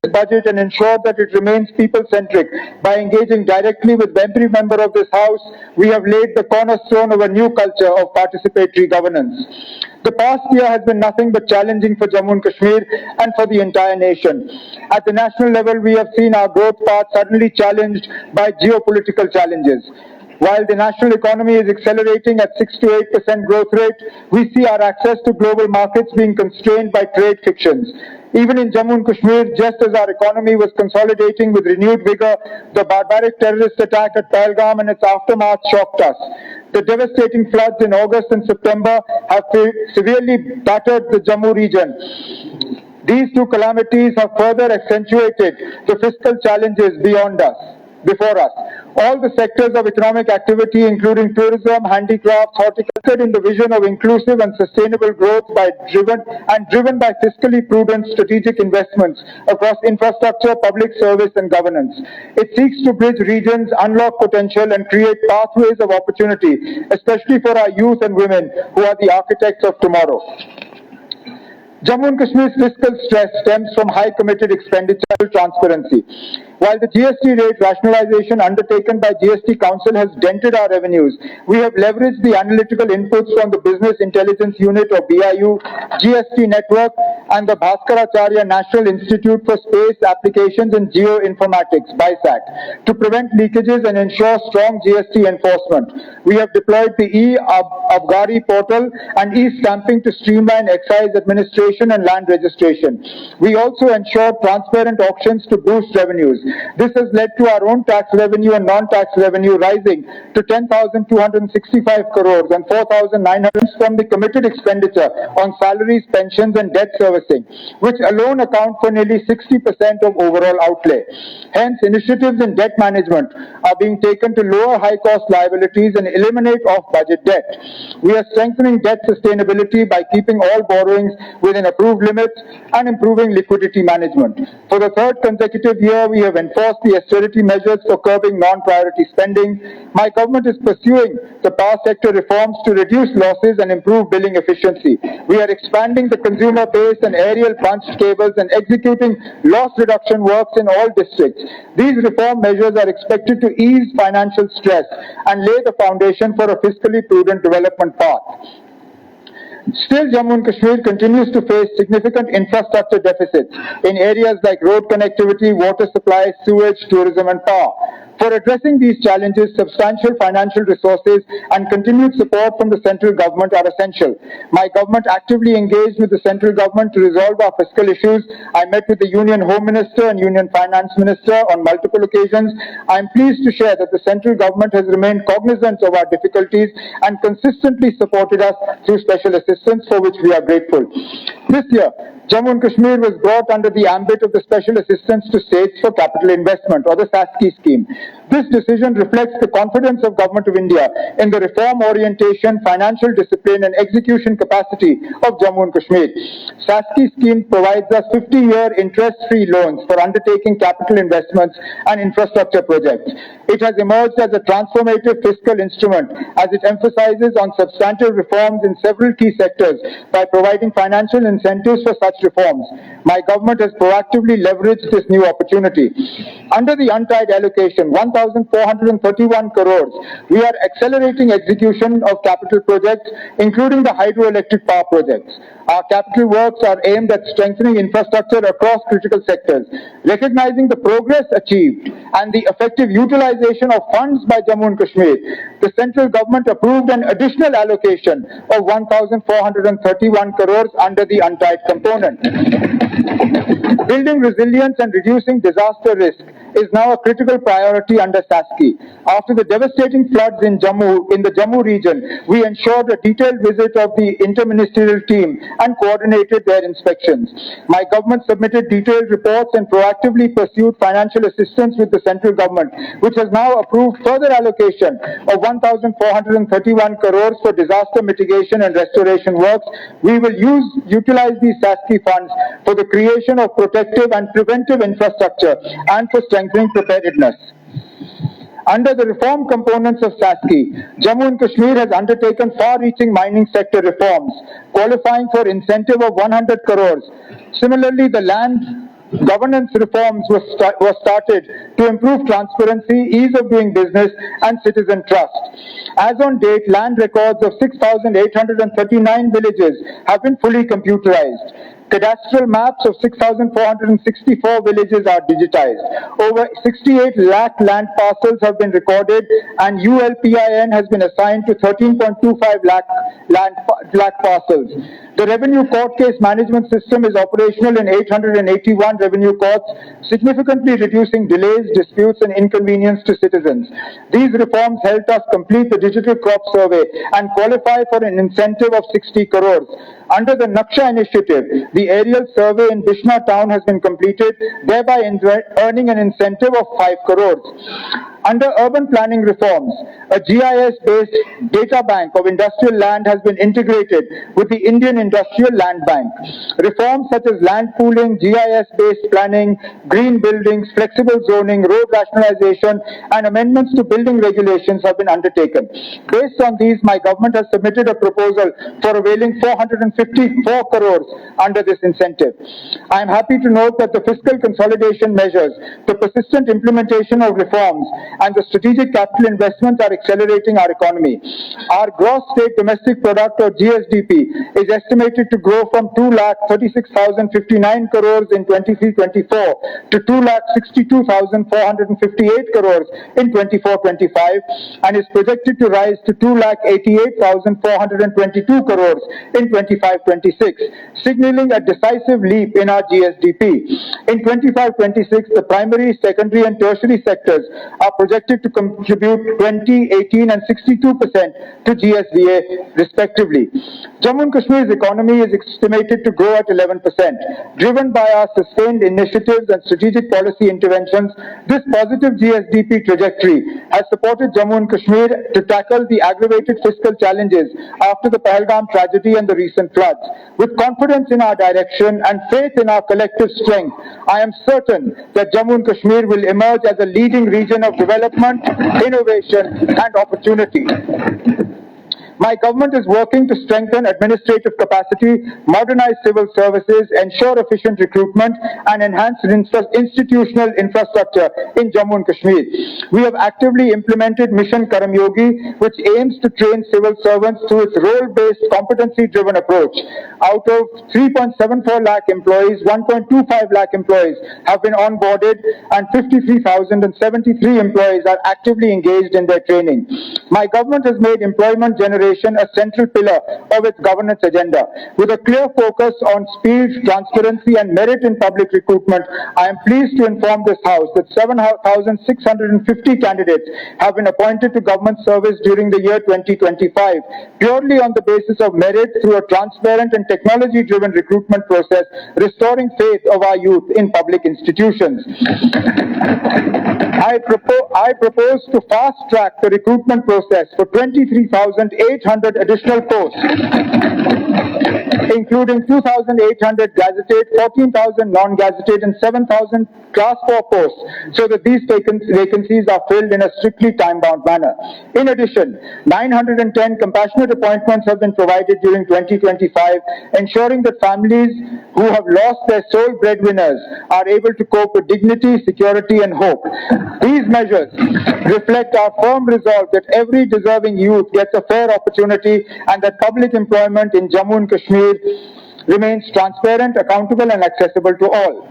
budget and ensure that it remains people-centric. By engaging directly with every member of this House, we have laid the cornerstone of a new culture of participatory governance. The past year has been nothing but challenging for Jammu and Kashmir and for the entire nation. At the national level, we have seen our growth path suddenly challenged by geopolitical challenges. While the national economy is accelerating at 6 to 8% growth rate, we see our access to global markets being constrained by trade frictions. Even in Jammu and Kashmir, just as our economy was consolidating with renewed vigor, the barbaric terrorist attack at Pahalgam and its aftermath shocked us. The devastating floods in August and September have severely battered the Jammu region. These two calamities have further accentuated the fiscal challenges before us. All the sectors of economic activity, including tourism, handicrafts, horticulture, in the vision of inclusive and sustainable growth driven by fiscally prudent strategic investments across infrastructure, public service and governance. It seeks to bridge regions, unlock potential and create pathways of opportunity, especially for our youth and women who are the architects of tomorrow. Jammu and Kashmir's fiscal stress stems from high committed expenditure transparency. While the GST rate rationalization undertaken by GST Council has dented our revenues, we have leveraged the analytical inputs from the Business Intelligence Unit or BIU, GST Network and the Bhaskaracharya National Institute for Space Applications and Geoinformatics (BISAC) to prevent leakages and ensure strong GST enforcement. We have deployed the e-Abgari portal and e-stamping to streamline excise administration and land registration. We also ensure transparent auctions to boost revenues. This has led to our own tax revenue and non-tax revenue rising to 10,265 crores and 4,900 from the committed expenditure on salaries, pensions and debt servicing, which alone account for nearly 60% of overall outlay. Hence, initiatives in debt management are being taken to lower high-cost liabilities and eliminate off-budget debt. We are strengthening debt sustainability by keeping all borrowings within approved limits and improving liquidity management. For the third consecutive year, we have enforced the austerity measures for curbing non-priority spending. My government is pursuing the power sector reforms to reduce losses and improve billing efficiency. We are expanding the consumer base and aerial punched cables and executing loss reduction works in all districts. These reform measures are expected to ease financial stress and lay the foundation for a fiscally prudent development path. Still, Jammu and Kashmir continues to face significant infrastructure deficits in areas like road connectivity, water supply, sewage, tourism and power. For addressing these challenges, substantial financial resources and continued support from the central government are essential. My government actively engaged with the central government to resolve our fiscal issues. I met with the Union Home Minister and Union Finance Minister on multiple occasions. I am pleased to share that the central government has remained cognizant of our difficulties and consistently supported us through special assistance, for which we are grateful. This year, Jammu and Kashmir was brought under the ambit of the Special Assistance to States for Capital Investment, or the SASCI scheme. This decision reflects the confidence of Government of India in the reform orientation, financial discipline and execution capacity of Jammu and Kashmir. SASCI scheme provides us 50-year interest-free loans for undertaking capital investments and infrastructure projects. It has emerged as a transformative fiscal instrument as it emphasizes on substantive reforms in several key sectors by providing financial incentives for such reforms. My government has proactively leveraged this new opportunity. Under the untied allocation, 1,431 crores, we are accelerating execution of capital projects, including the hydroelectric power projects. Our capital works are aimed at strengthening infrastructure across critical sectors. Recognizing the progress achieved and the effective utilization of funds by Jammu and Kashmir, the central government approved an additional allocation of 1,431 crores under the untied component. Building resilience and reducing disaster risk is now a critical priority under SASCI. After the devastating floods in the Jammu region, we ensured a detailed visit of the interministerial team and coordinated their inspections. My government submitted detailed reports and proactively pursued financial assistance with the central government, which has now approved further allocation of 1,431 crores for disaster mitigation and restoration works. We will utilize these SASCI funds for the creation of protective and preventive infrastructure and for strengthening preparedness. Under the reform components of SASCI, Jammu and Kashmir has undertaken far-reaching mining sector reforms, qualifying for incentive of 100 crores. Similarly, the land Governance reforms were started to improve transparency, ease of doing business, and citizen trust. As on date, land records of 6,839 villages have been fully computerized. Cadastral maps of 6,464 villages are digitized. Over 68 lakh land parcels have been recorded, and ULPIN has been assigned to 13.25 lakh parcels. The revenue court case management system is operational in 881 revenue courts, significantly reducing delays, disputes, and inconvenience to citizens. These reforms helped us complete the digital crop survey and qualify for an incentive of 60 crores. Under the Naksha initiative, the aerial survey in Bishna town has been completed, thereby earning an incentive of 5 crores. Under urban planning reforms, a GIS-based data bank of industrial land has been integrated with the Indian Industrial Land Bank. Reforms such as land pooling, GIS-based planning, green buildings, flexible zoning, road rationalization, and amendments to building regulations have been undertaken. Based on these, my government has submitted a proposal for availing 454 crores under this incentive. I am happy to note that the fiscal consolidation measures, the persistent implementation of reforms, and the strategic capital investments are accelerating our economy. Our gross state domestic product, or GSDP, is estimated to grow from 2,36,059 crores in 23-24 to 2,62,458 crores in 24-25 and is projected to rise to 2,88,422 crores in 25-26, signaling a decisive leap in our GSDP. In 25-26, the primary, secondary, and tertiary sectors are projected to contribute 20, 18, and 62% to GSDA respectively. Jammu and Kashmir's economy is estimated to grow at 11%. Driven by our sustained initiatives and strategic policy interventions, this positive GSDP trajectory has supported Jammu and Kashmir to tackle the aggravated fiscal challenges after the Pahalgam tragedy and the recent floods. With confidence in our direction and faith in our collective strength, I am certain that Jammu and Kashmir will emerge as a leading region of development, innovation, and opportunity. My government is working to strengthen administrative capacity, modernize civil services, ensure efficient recruitment, and enhance institutional infrastructure in Jammu and Kashmir. We have actively implemented Mission Karamyogi, which aims to train civil servants through its role-based, competency-driven approach. Out of 3.74 lakh employees, 1.25 lakh employees have been onboarded, and 53,073 employees are actively engaged in their training. My government has made employment generation a central pillar of its governance agenda. With a clear focus on speed, transparency, and merit in public recruitment, I am pleased to inform this House that 7,650 candidates have been appointed to government service during the year 2025, purely on the basis of merit through a transparent and technology-driven recruitment process, restoring faith of our youth in public institutions. I propose to fast-track the recruitment process for 23,800 additional posts, including 2,800 gazetted, 14,000 non-gazetted, and 7,000 Class 4 posts, so that these vacancies are filled in a strictly time-bound manner. In addition, 910 compassionate appointments have been provided during 2025, ensuring that families who have lost their sole breadwinners are able to cope with dignity, security, and hope. These measures reflect our firm resolve that every deserving youth gets a fair opportunity and that public employment in Jammu and Kashmir remains transparent, accountable, and accessible to all.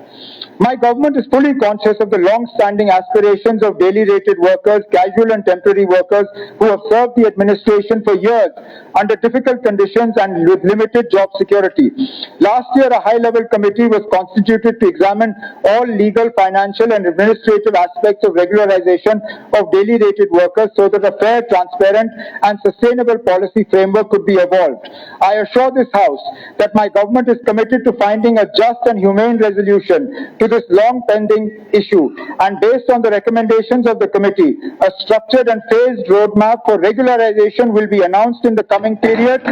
My government is fully conscious of the long-standing aspirations of daily rated workers, casual and temporary workers who have served the administration for years under difficult conditions and with limited job security. Last year, a high-level committee was constituted to examine all legal, financial, and administrative aspects of regularization of daily rated workers so that a fair, transparent, and sustainable policy framework could be evolved. I assure this House that my government is committed to finding a just and humane resolution to this long-pending issue, and based on the recommendations of the committee, a structured and phased roadmap for regularization will be announced in the coming period.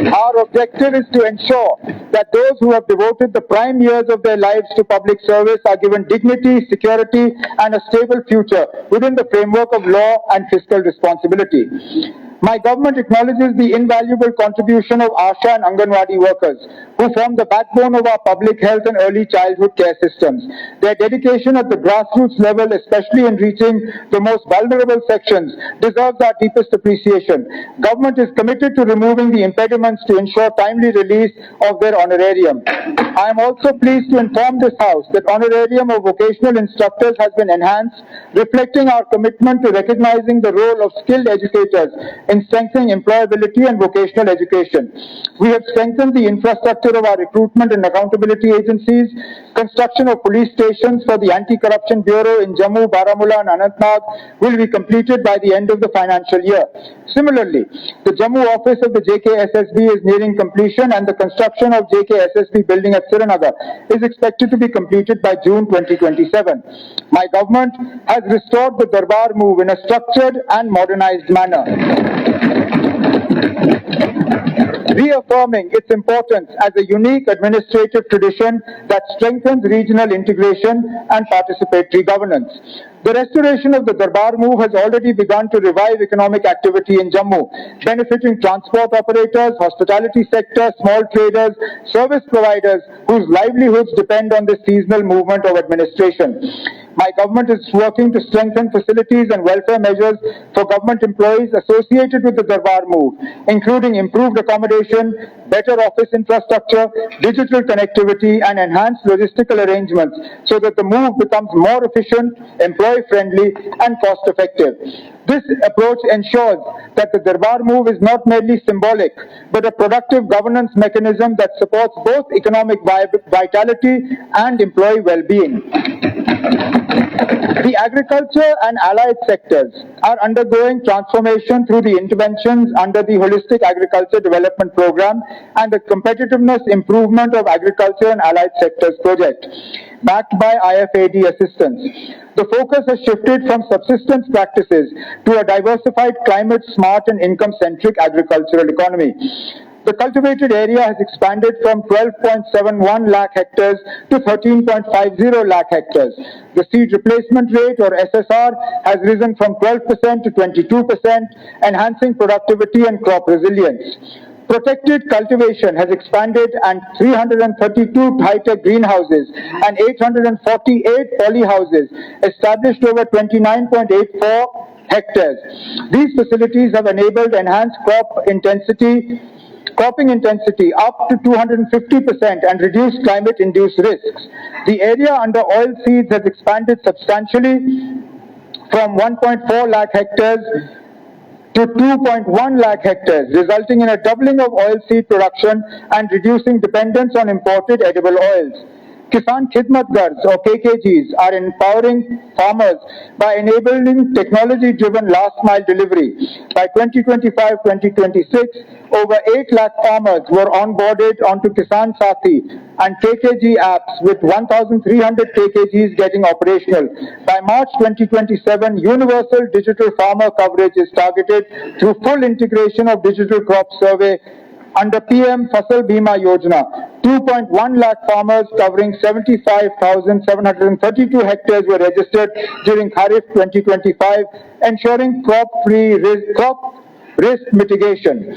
Our objective is to ensure that those who have devoted the prime years of their lives to public service are given dignity, security, and a stable future within the framework of law and fiscal responsibility. My government acknowledges the invaluable contribution of ASHA and Anganwadi workers, who form the backbone of our public health and early childhood care systems. Their dedication at the grassroots level, especially in reaching the most vulnerable sections, deserves our deepest appreciation. Government is committed to removing the impediments to ensure timely release of their honorarium. I am also pleased to inform this House that honorarium of vocational instructors has been enhanced, reflecting our commitment to recognizing the role of skilled educators in strengthening employability and vocational education. We have strengthened the infrastructure of our recruitment and accountability agencies. Construction of police stations for the Anti-Corruption Bureau in Jammu, Baramulla and Anantnag will be completed by the end of the financial year. Similarly, the Jammu office of the J&K Assembly is nearing completion, and the construction of J&K Assembly building at Srinagar is expected to be completed by June 2027. My government has restored the Darbar move in a structured and modernized manner, reaffirming its importance as a unique administrative tradition that strengthens regional integration and participatory governance. The restoration of the Darbar move has already begun to revive economic activity in Jammu, benefiting transport operators, hospitality sector, small traders, service providers whose livelihoods depend on the seasonal movement of administration. My government is working to strengthen facilities and welfare measures for government employees associated with the Darbar move, including improved accommodation, better office infrastructure, digital connectivity, and enhanced logistical arrangements so that the move becomes more efficient, employee-friendly, and cost-effective. This approach ensures that the Darbar move is not merely symbolic, but a productive governance mechanism that supports both economic vitality and employee well-being. The agriculture and allied sectors are undergoing transformation through the interventions under the Holistic Agriculture Development Program and the Competitiveness Improvement of Agriculture and Allied Sectors project, backed by IFAD assistance. The focus has shifted from subsistence practices to a diversified, climate-smart and income-centric agricultural economy. The cultivated area has expanded from 12.71 lakh hectares to 13.50 lakh hectares. The seed replacement rate, or SSR, has risen from 12% to 22%, enhancing productivity and crop resilience. Protected cultivation has expanded, and 332 high-tech greenhouses and 848 polyhouses established over 29.84 hectares. These facilities have enabled enhanced cropping intensity up to 250% and reduced climate-induced risks. The area under oil seeds has expanded substantially from 1.4 lakh hectares to 2.1 lakh hectares, resulting in a doubling of oilseed production and reducing dependence on imported edible oils. Kisan Khidmat Gars, or KKGs, are empowering farmers by enabling technology-driven last-mile delivery. By 2025-2026, over 8 lakh farmers were onboarded onto Kisan Sathi and KKG apps, with 1,300 KKGs getting operational. By March 2027, universal digital farmer coverage is targeted through full integration of digital crop survey under PM Fasal Bima Yojana. 2.1 lakh farmers covering 75,732 hectares were registered during Kharif 2025, ensuring crop risk mitigation.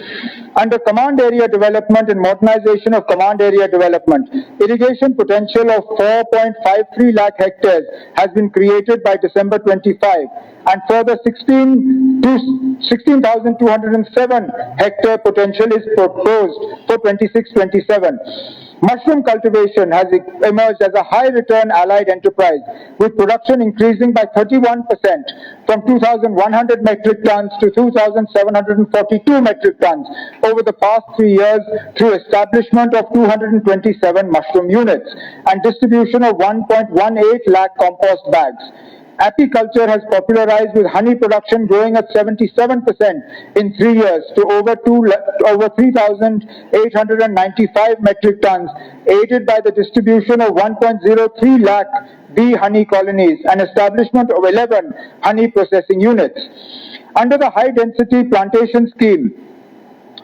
Under Command Area Development and Modernization of Command Area Development, irrigation potential of 4.53 lakh hectares has been created by December 25, and further 16,207 hectare potential is proposed for 26-27. Mushroom cultivation has emerged as a high-return allied enterprise, with production increasing by 31% from 2,100 metric tons to 2,742 metric tons over the past 3 years through establishment of 227 mushroom units and distribution of 1.18 lakh compost bags. Apiculture has popularized, with honey production growing at 77% in 3 years to over 3,895 metric tons, aided by the distribution of 1.03 lakh bee honey colonies and establishment of 11 honey processing units. Under the High Density Plantation Scheme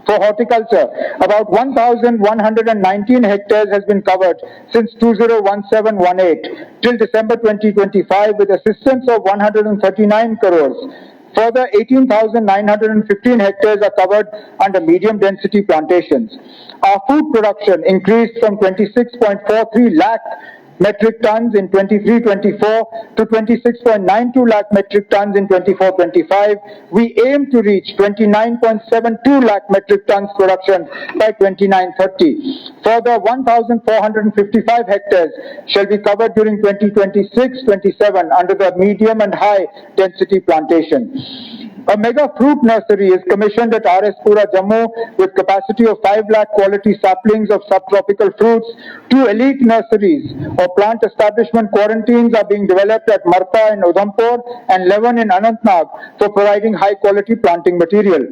for horticulture, about 1,119 hectares has been covered since 2017-18 till December 2025, with assistance of 139 crores. Further, 18,915 hectares are covered under medium density plantations. Our food production increased from 26.43 lakh metric tons in 23-24 to 26.92 lakh metric tons in 24-25. We aim to reach 29.72 lakh metric tons production by 29-30. Further, 1,455 hectares shall be covered during 2026-27 under the medium and high density plantation. A mega fruit nursery is commissioned at RS Pura, Jammu with capacity of 5 lakh quality saplings of subtropical fruits. 2 elite nurseries or plant establishment quarantines are being developed at Marta in Udhampur and 11 in Anantnag for providing high quality planting material.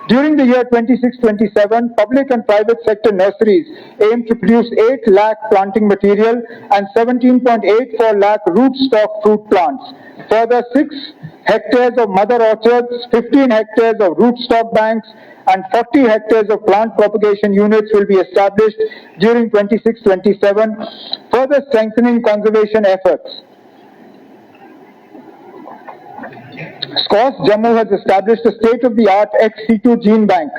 During the year 26-27, public and private sector nurseries aim to produce 8 lakh planting material and 17.84 lakh rootstock fruit plants. Further, 6 hectares of mother orchards, 15 hectares of rootstock banks, and 40 hectares of plant propagation units will be established during 26-27, further strengthening conservation efforts. SCOS Jammu has established a state-of-the-art ex-situ gene bank,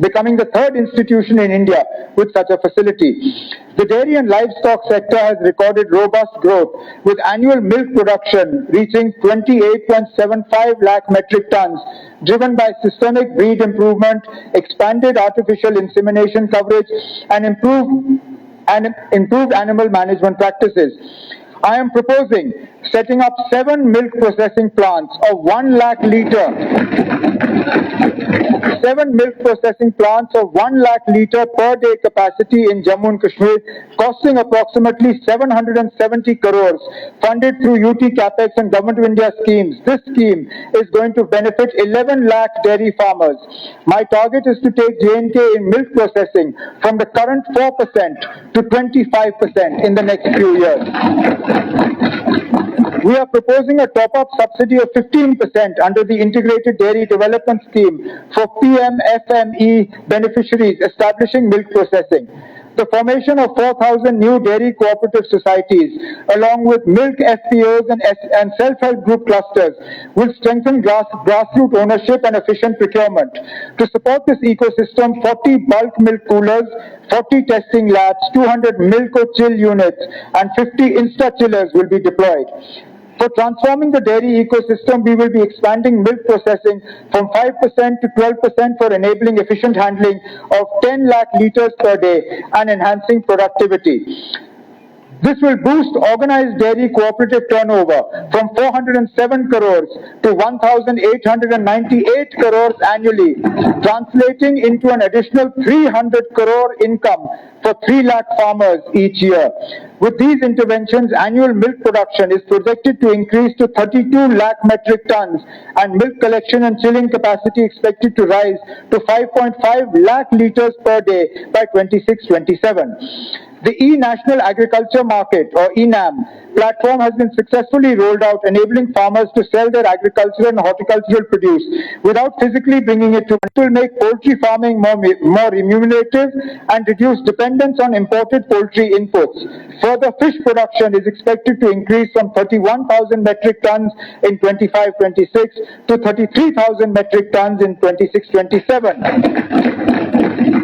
becoming the 3rd institution in India with such a facility. The dairy and livestock sector has recorded robust growth, with annual milk production reaching 28.75 lakh metric tons, driven by systemic breed improvement, expanded artificial insemination coverage, and improved animal management practices. I am proposing setting up 7 milk processing plants of 1 lakh litre 7 milk processing plants of 1 lakh litre per day capacity in Jammu and Kashmir, costing approximately 770 crores, funded through UT Capex and Government of India schemes. This scheme is going to benefit 11 lakh dairy farmers. My target is to take J&K in milk processing from the current 4% to 25% in the next few years. We are proposing a top-up subsidy of 15% under the Integrated Dairy Development Scheme for PMFME beneficiaries establishing milk processing. The formation of 4,000 new dairy cooperative societies, along with milk FPOs and self-help group clusters, will strengthen grassroots ownership and efficient procurement. To support this ecosystem, 40 bulk milk coolers, 40 testing labs, 200 milk-o-chill units, and 50 insta-chillers will be deployed. For transforming the dairy ecosystem, we will be expanding milk processing from 5% to 12% for enabling efficient handling of 10 lakh litres per day and enhancing productivity. This will boost organized dairy cooperative turnover from 407 crores to 1,898 crores annually, translating into an additional 300 crore income for 3 lakh farmers each year. With these interventions, annual milk production is projected to increase to 32 lakh metric tons and milk collection and chilling capacity expected to rise to 5.5 lakh litres per day by 26-27. The E-National Agriculture Market, or ENAM, platform has been successfully rolled out, enabling farmers to sell their agricultural and horticultural produce without physically bringing it to. It will make poultry farming more remunerative and reduce dependence on imported poultry inputs. Further, fish production is expected to increase from 31,000 metric tons in 25-26 to 33,000 metric tons in 26-27.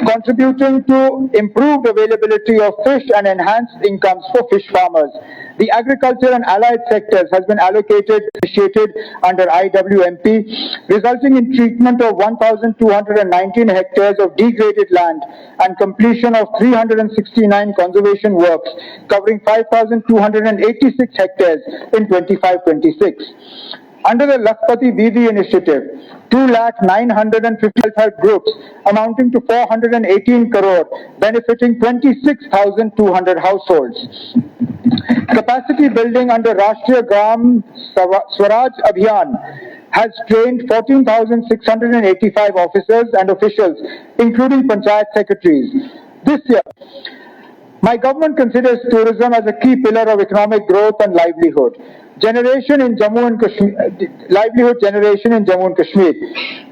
Contributing to improved availability of fish and enhanced incomes for fish farmers. The agriculture and allied sectors has been initiated under IWMP, resulting in treatment of 1,219 hectares of degraded land and completion of 369 conservation works, covering 5,286 hectares in 25-26. Under the Lakhpati Didi initiative, 2,950 self-help groups amounting to 418 crore, benefiting 26,200 households. Capacity building under Rashtriya Gram Swaraj Abhiyan has trained 14,685 officers and officials, including panchayat secretaries. This year, my government considers tourism as a key pillar of economic growth and livelihood. generation in Jammu and Kashmir, livelihood generation in Jammu and Kashmir.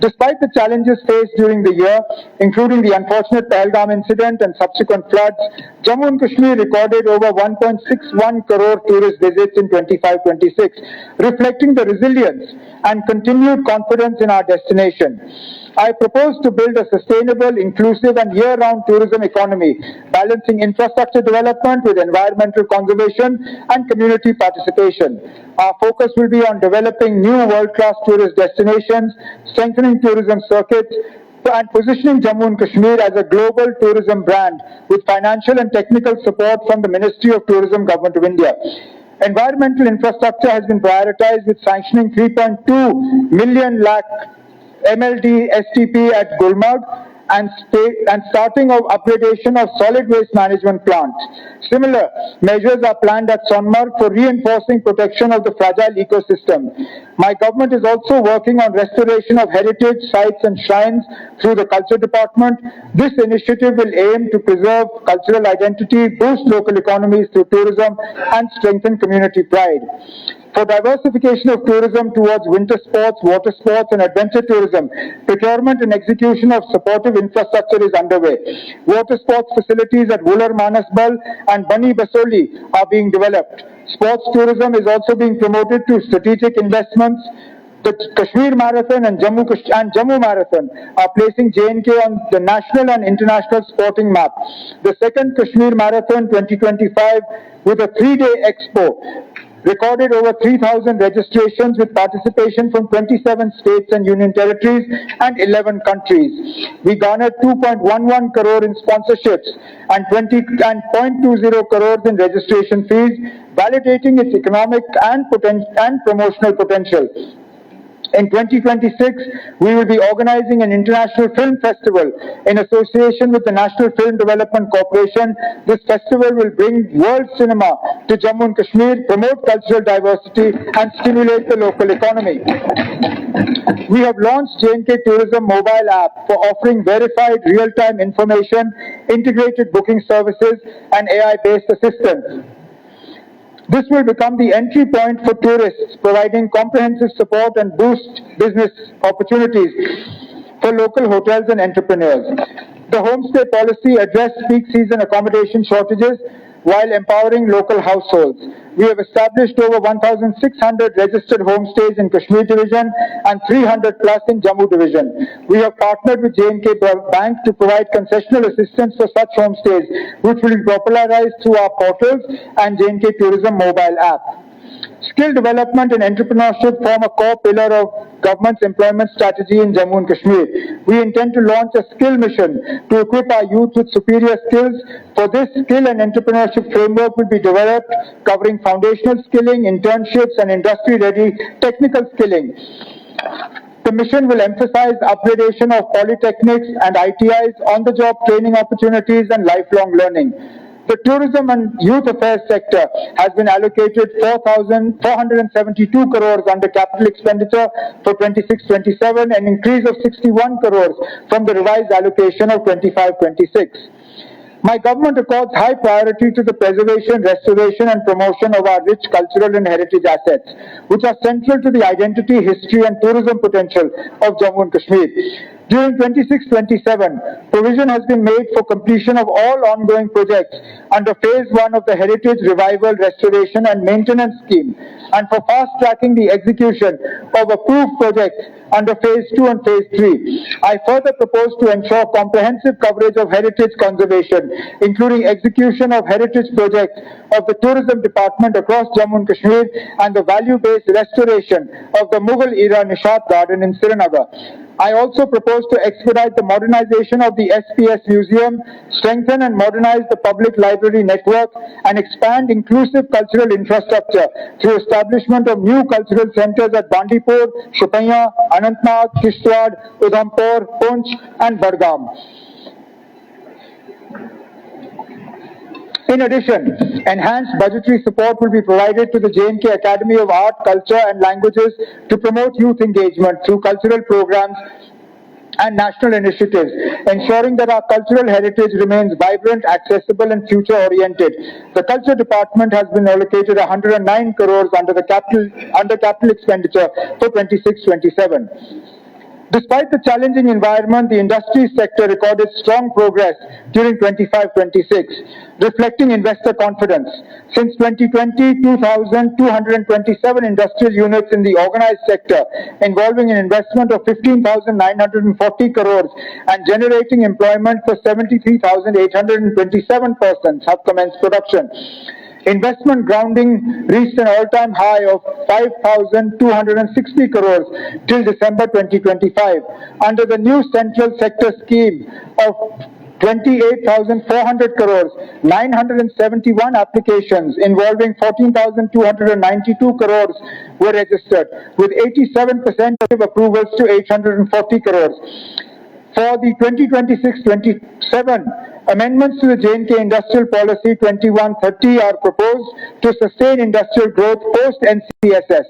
Despite the challenges faced during the year, including the unfortunate Pahalgam incident and subsequent floods, Jammu and Kashmir recorded over 1.61 crore tourist visits in 25-26, reflecting the resilience and continued confidence in our destination. I propose to build a sustainable, inclusive and year-round tourism economy, balancing infrastructure development with environmental conservation and community participation. Our focus will be on developing new world-class tourist destinations, strengthening tourism circuits, and positioning Jammu and Kashmir as a global tourism brand with financial and technical support from the Ministry of Tourism, Government of India. Environmental infrastructure has been prioritized with sanctioning 3.2 million lakh MLD STP at Gulmarg and starting of upgradation of solid waste management plant. Similar measures are planned at Sonmarg for reinforcing protection of the fragile ecosystem. My government is also working on restoration of heritage sites and shrines through the Culture Department. This initiative will aim to preserve cultural identity, boost local economies through tourism, and strengthen community pride. For diversification of tourism towards winter sports, water sports and adventure tourism, procurement and execution of supportive infrastructure is underway. Water sports facilities at Wular Manasbal and Bani Basoli are being developed. Sports tourism is also being promoted through strategic investments. The Kashmir Marathon and Jammu Marathon are placing J&K on the national and international sporting map. The second Kashmir Marathon 2025 with a 3-day expo recorded over 3,000 registrations with participation from 27 states and union territories and 11 countries. We garnered 2.11 crore in sponsorships and 0.20 crores in registration fees, validating its economic and promotional potential. In 2026, we will be organizing an international film festival in association with the National Film Development Corporation. This festival will bring world cinema to Jammu and Kashmir, promote cultural diversity and stimulate the local economy. We have launched J&K Tourism mobile app for offering verified real-time information, integrated booking services and AI-based assistance. This will become the entry point for tourists, providing comprehensive support and boost business opportunities for local hotels and entrepreneurs. The homestay policy addressed peak season accommodation shortages while empowering local households. We have established over 1,600 registered homestays in Kashmir Division and 300 plus in Jammu Division. We have partnered with J&K Bank to provide concessional assistance for such homestays, which will be popularized through our portals and J&K Tourism mobile app. Skill development and entrepreneurship form a core pillar of government's employment strategy in Jammu and Kashmir. We intend to launch a skill mission to equip our youth with superior skills. For this, skill and entrepreneurship framework will be developed, covering foundational skilling, internships, and industry-ready technical skilling. The mission will emphasize upgradation of polytechnics and ITIs, on-the-job training opportunities, and lifelong learning. The tourism and youth affairs sector has been allocated 4,472 crores under capital expenditure for 26-27, an increase of 61 crores from the revised allocation of 25-26. My government accords high priority to the preservation, restoration and promotion of our rich cultural and heritage assets, which are central to the identity, history and tourism potential of Jammu and Kashmir. During 26-27, provision has been made for completion of all ongoing projects under Phase 1 of the Heritage Revival, Restoration and Maintenance Scheme, and for fast-tracking the execution of approved projects under Phase 2 and Phase 3. I further propose to ensure comprehensive coverage of heritage conservation, including execution of heritage projects of the Tourism Department across Jammu and Kashmir and the value-based restoration of the Mughal-era Nishat Garden in Srinagar. I also propose to expedite the modernization of the SPS Museum, strengthen and modernize the public library network, and expand inclusive cultural infrastructure through establishment of new cultural centers at Bandipur, Shopaiya, Anantnag, Kishtwad, Udhampur, Poonch, and Budgam. In addition, enhanced budgetary support will be provided to the J&K Academy of Art, Culture and Languages to promote youth engagement through cultural programs and national initiatives, ensuring that our cultural heritage remains vibrant, accessible, and future-oriented. The Culture Department has been allocated 109 crores under capital expenditure for 26-27. Despite the challenging environment, the industry sector recorded strong progress during 25-26, reflecting investor confidence. Since 2020, 2,227 industrial units in the organized sector, involving an investment of 15,940 crores and generating employment for 73,827 persons, have commenced production. Investment grounding reached an all-time high of 5,260 crores till December 2025. Under the new central sector scheme of 28,400 crores, 971 applications involving 14,292 crores were registered, with 87% of approvals to 840 crores. For the 2026-27, amendments to the J&K Industrial Policy 2130 are proposed to sustain industrial growth post-NCSS,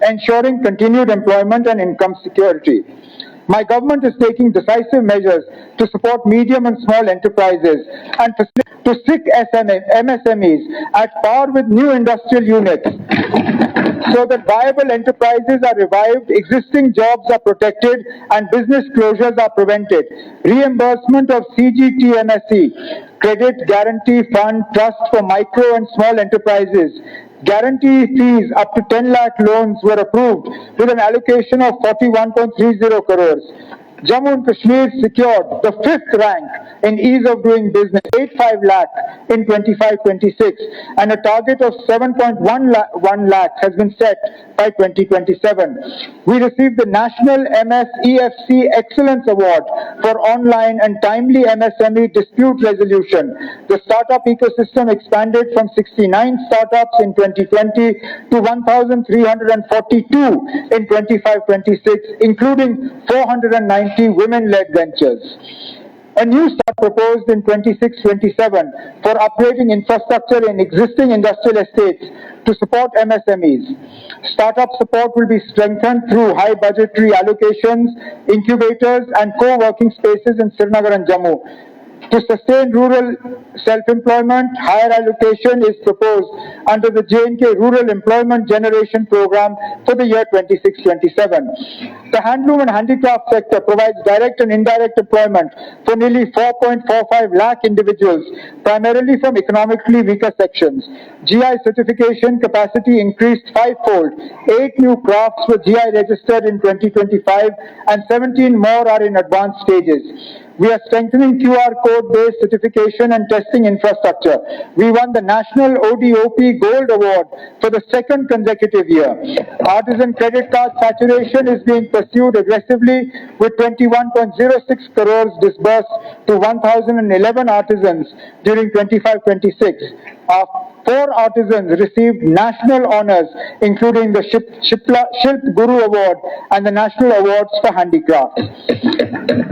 ensuring continued employment and income security. My government is taking decisive measures to support medium and small enterprises and to stick MSMEs at par with new industrial units, so that viable enterprises are revived, existing jobs are protected, and business closures are prevented. Reimbursement of CGTMSE, Credit Guarantee Fund Trust for Micro and Small Enterprises, guarantee fees up to 10 lakh loans were approved with an allocation of 41.30 crores. Jammu and Kashmir secured the 5th rank in ease of doing business, 8.5 lakh in 25-26, and a target of 7.1 lakh has been set by 2027. We received the National MSEFC Excellence Award for online and timely MSME dispute resolution. The startup ecosystem expanded from 69 startups in 2020 to 1,342 in 25-26, including 490 women-led ventures. A new start proposed in 26-27 for upgrading infrastructure in existing industrial estates to support MSMEs. Startup support will be strengthened through high budgetary allocations, incubators, and co-working spaces in Srinagar and Jammu. To sustain rural self-employment, higher allocation is proposed under the J&K Rural Employment Generation Program for the year 26-27. The handloom and handicraft sector provides direct and indirect employment for nearly 4.45 lakh individuals, primarily from economically weaker sections. GI certification capacity increased fivefold. 8 new crafts were GI registered in 2025 and 17 more are in advanced stages. We are strengthening QR code-based certification and testing infrastructure. We won the National ODOP Gold Award for the 2nd consecutive year. Artisan credit card saturation is being pursued aggressively, with 21.06 crores disbursed to 1,011 artisans during 25-26. 4 artisans received national honors, including the Shilp Guru Award and the National Awards for Handicrafts.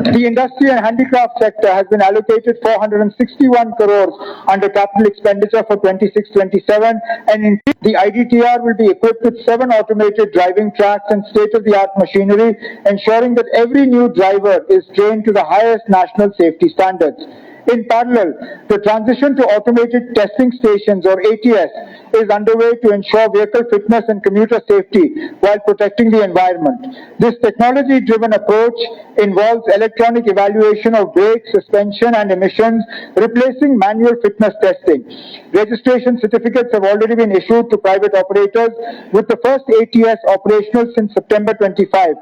The industry and handicraft sector has been allocated 461 crores under capital expenditure for 26-27, and the IDTR will be equipped with 7 automated driving tracks and state-of-the-art machinery, ensuring that every new driver is trained to the highest national safety standards. In parallel, the transition to automated testing stations, or ATS, is underway to ensure vehicle fitness and commuter safety while protecting the environment. This technology-driven approach involves electronic evaluation of brake, suspension, and emissions, replacing manual fitness testing. Registration certificates have already been issued to private operators, with the first ATS operational since September 25.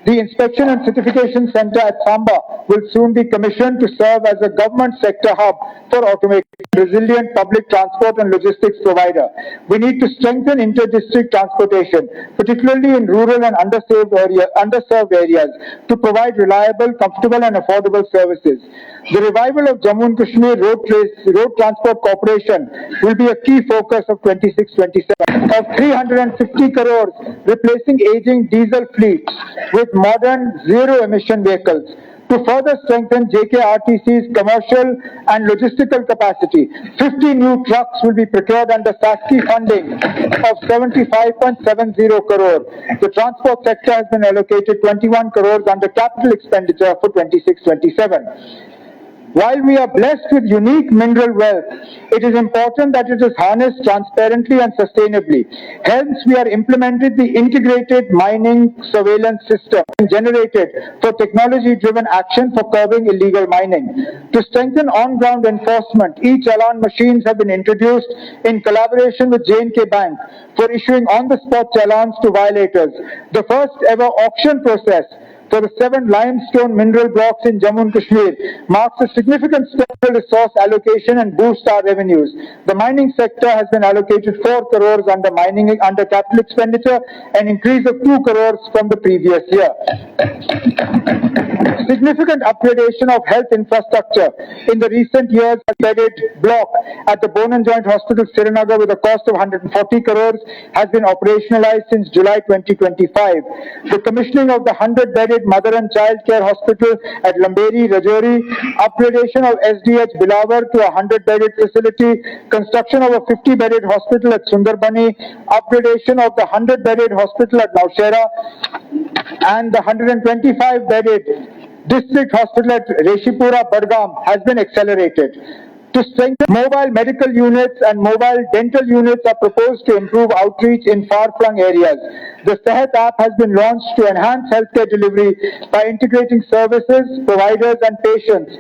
The Inspection and Certification Center at Samba will soon be commissioned to serve as a government sector hub for automated, resilient public transport and logistics provider. We need to strengthen inter-district transportation, particularly in rural and underserved areas, to provide reliable, comfortable, and affordable services. The revival of Jammu and Kashmir Road Transport Corporation will be a key focus of 26-27. Of 350 crores, replacing aging diesel fleets with modern zero-emission vehicles. To further strengthen JKRTC's commercial and logistical capacity, 50 new trucks will be procured under SASCI funding of 75.70 crore. The transport sector has been allocated 21 crores under capital expenditure for 26-27. While we are blessed with unique mineral wealth, it is important that it is harnessed transparently and sustainably. Hence, we are implementing the integrated mining surveillance system generated for technology-driven action for curbing illegal mining. To strengthen on-ground enforcement, e-challan machines have been introduced in collaboration with J&K Bank for issuing on-the-spot challans to violators. The first ever auction process for the 7 limestone mineral blocks in Jammu and Kashmir marks a significant step in resource allocation and boost our revenues. The mining sector has been allocated 4 crores under capital expenditure, an increase of 2 crores from the previous year. Significant upgradation of health infrastructure in the recent years. A bedded block at the Bone and Joint Hospital, Srinagar, with a cost of 140 crores has been operationalized since July 2025. The commissioning of the 100-bedded Mother and Child Care Hospital at Lamberi, Rajouri, upgradation of SDH Bilawar to a 100-bedded facility, construction of a 50-bedded hospital at Sundarbani, upgradation of the 100-bedded hospital at Naushera, and the 125-bedded district hospital at Reshipura, Badgam has been accelerated. To strengthen mobile medical units and mobile dental units are proposed to improve outreach in far-flung areas. The Sehat app has been launched to enhance healthcare delivery by integrating services, providers and patients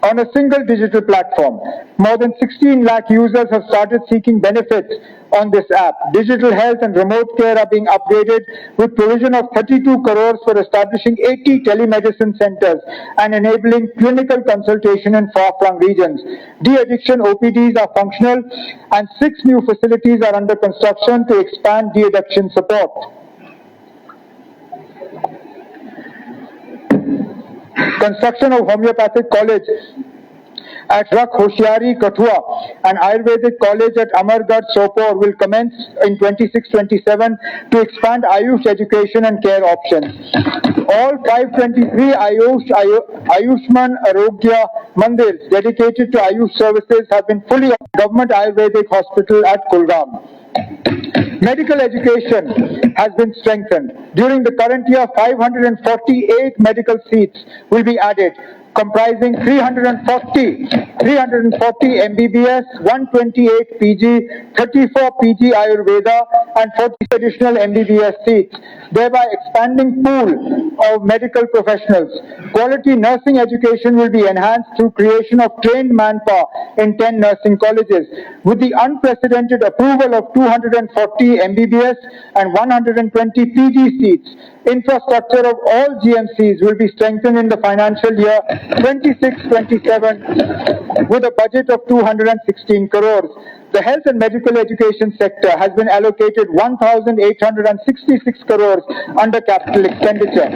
on a single digital platform. More than 16 lakh users have started seeking benefits on this app. Digital health and remote care are being upgraded with provision of 32 crores for establishing 80 telemedicine centers and enabling clinical consultation in far-flung regions. De-addiction OPDs are functional and 6 new facilities are under construction to expand de-addiction support. Construction of homeopathic college at Rakh Hoshiari, Kathua, and Ayurvedic college at Amargarh, Sopore will commence in 26-27 to expand Ayush education and care options. All 523 Ayushman Arogya Mandirs dedicated to Ayush services have been fully government Ayurvedic hospital at Kulgam. Medical education has been strengthened. During the current year, 548 medical seats will be added, comprising 340 MBBS, 128 PG, 34 PG Ayurveda and 40 additional MBBS seats, thereby expanding pool of medical professionals. Quality nursing education will be enhanced through creation of trained manpower in 10 nursing colleges. With the unprecedented approval of 240 MBBS and 120 PG seats, infrastructure of all GMCs will be strengthened in the financial year 26-27 with a budget of 216 crores. The health and medical education sector has been allocated 1,866 crores under capital expenditure.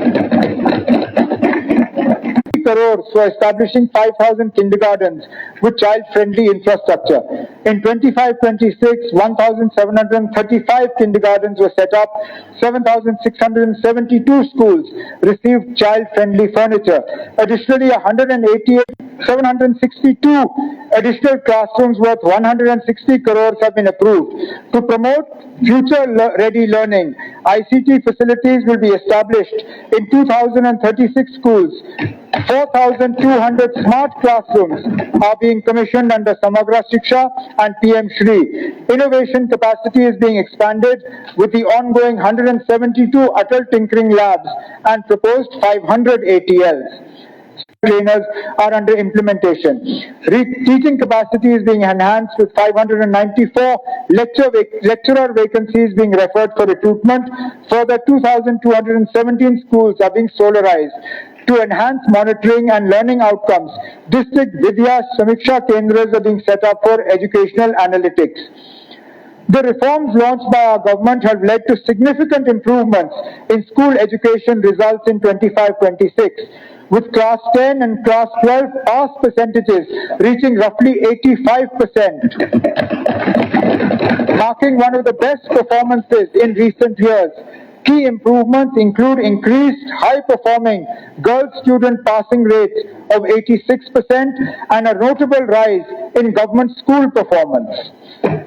Crores for establishing 5,000 kindergartens with child-friendly infrastructure. In 25-26, 1,735 kindergartens were set up, 7,672 schools received child-friendly furniture. Additionally, 762 additional classrooms worth 160 crores have been approved. To promote future-ready learning, ICT facilities will be established in 2,036 schools. 4,200 smart classrooms are being commissioned under Samagra Shiksha and PM Shri. Innovation capacity is being expanded with the ongoing 172 Atal Tinkering Labs and proposed 500 ATLs. Trainers are under implementation. Teaching capacity is being enhanced with 594 lecturer vacancies being referred for recruitment. Further, 2,217 schools are being solarized. To enhance monitoring and learning outcomes, district Vidya Samiksha Kendras are being set up for educational analytics. The reforms launched by our government have led to significant improvements in school education results in 25-26, with class 10 and class 12 pass percentages reaching roughly 85%, marking one of the best performances in recent years. Key improvements include increased high-performing girl student passing rates of 86% and a notable rise in government school performance.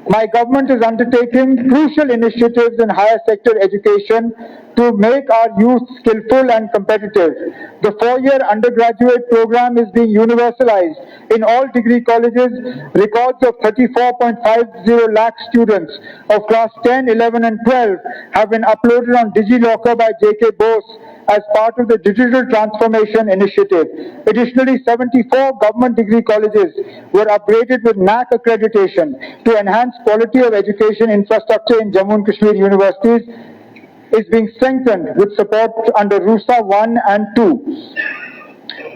My government is undertaking crucial initiatives in higher sector education to make our youth skillful and competitive. The 4-year undergraduate program is being universalized in all degree colleges. Records of 34.50 lakh students of class 10, 11 and 12 have been uploaded on DigiLocker by J&K as part of the Digital Transformation Initiative. Additionally, 74 government degree colleges were upgraded with NAC accreditation to enhance quality of education infrastructure in Jammu and Kashmir universities is being strengthened with support under RUSA 1 and 2.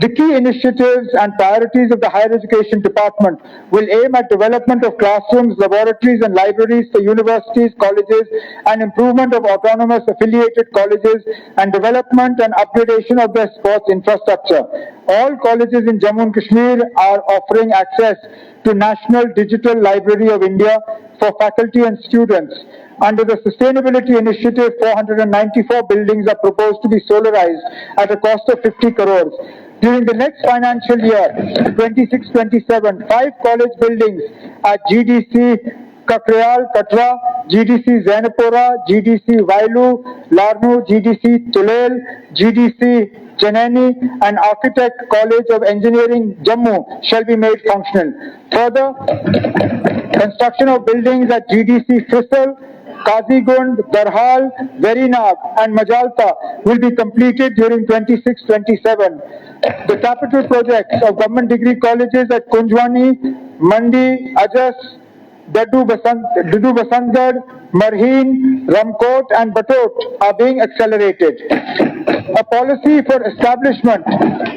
The key initiatives and priorities of the Higher Education Department will aim at development of classrooms, laboratories and libraries for universities, colleges, and improvement of autonomous affiliated colleges and development and upgradation of their sports infrastructure. All colleges in Jammu and Kashmir are offering access to National Digital Library of India for faculty and students. Under the Sustainability Initiative, 494 buildings are proposed to be solarized at a cost of 50 crores. During the next financial year, 26-27, 5 college buildings at GDC Kakrayal, Katra, GDC Zainapura, GDC Vailu, Larnu, GDC Tulel, GDC Cheneni and Architect College of Engineering Jammu shall be made functional. Further, construction of buildings at GDC Fisal, Kazigund, Darhal, Verinag and Majalta will be completed during 26-27. The capital projects of government degree colleges at Kunjwani, Mandi, Ajas, Dadu Basantgarh, Marheen, Ramkot and Batot are being accelerated. A policy for establishment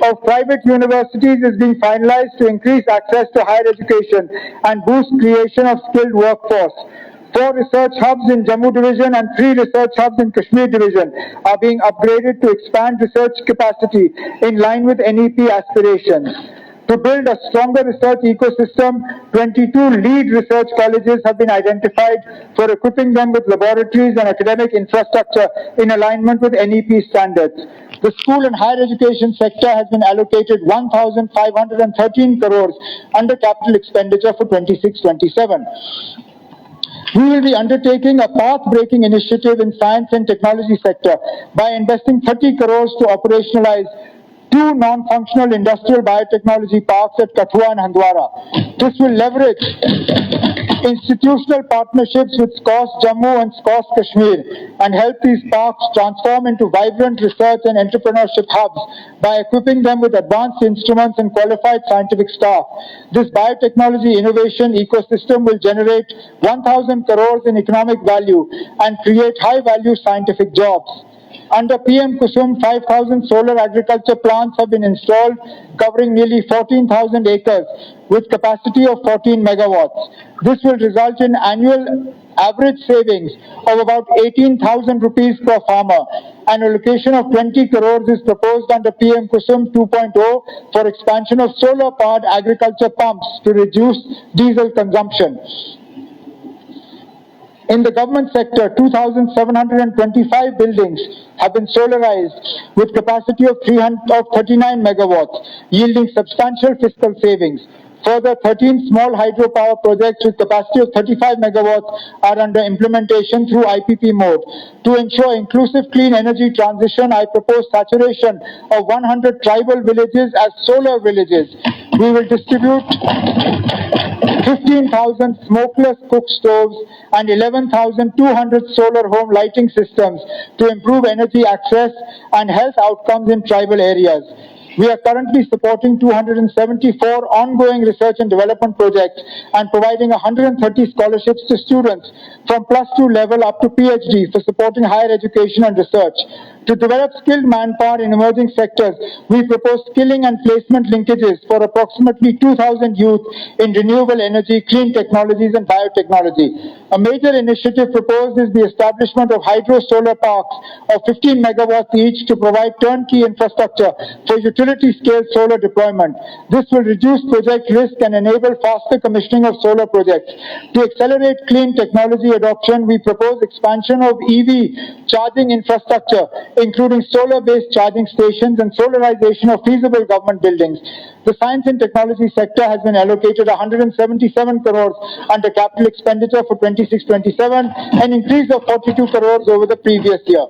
of private universities is being finalized to increase access to higher education and boost creation of skilled workforce. 4 research hubs in Jammu Division and 3 research hubs in Kashmir Division are being upgraded to expand research capacity in line with NEP aspirations. To build a stronger research ecosystem, 22 lead research colleges have been identified for equipping them with laboratories and academic infrastructure in alignment with NEP standards. The school and higher education sector has been allocated 1,513 crores under capital expenditure for 26-27. We will be undertaking a path-breaking initiative in science and technology sector by investing 30 crores to operationalize 2 non-functional industrial biotechnology parks at Kathua and Handwara. This will leverage institutional partnerships with SCOS Jammu and SCOS Kashmir and help these parks transform into vibrant research and entrepreneurship hubs by equipping them with advanced instruments and qualified scientific staff. This biotechnology innovation ecosystem will generate 1,000 crores in economic value and create high-value scientific jobs. Under PM Kusum, 5,000 solar agriculture plants have been installed, covering nearly 14,000 acres with capacity of 14 megawatts. This will result in annual average savings of about 18,000 rupees per farmer. An allocation of 20 crores is proposed under PM Kusum 2.0 for expansion of solar-powered agriculture pumps to reduce diesel consumption. In the government sector, 2,725 buildings have been solarized with capacity of 39 megawatts, yielding substantial fiscal savings. Further, 13 small hydropower projects with capacity of 35 megawatts are under implementation through IPP mode. To ensure inclusive clean energy transition, I propose saturation of 100 tribal villages as solar villages. We will distribute 15,000 smokeless cook stoves and 11,200 solar home lighting systems to improve energy access and health outcomes in tribal areas. We are currently supporting 274 ongoing research and development projects and providing 130 scholarships to students from +2 level up to PhD for supporting higher education and research. To develop skilled manpower in emerging sectors, we propose skilling and placement linkages for approximately 2,000 youth in renewable energy, clean technologies and biotechnology. A major initiative proposed is the establishment of hydro-solar parks of 15 megawatts each to provide turnkey infrastructure for utility-scale solar deployment. This will reduce project risk and enable faster commissioning of solar projects. To accelerate clean technology adoption, we propose expansion of EV charging infrastructure, including solar-based charging stations and solarization of feasible government buildings. The science and technology sector has been allocated 177 crores under capital expenditure for 26-27, an increase of 42 crores over the previous year.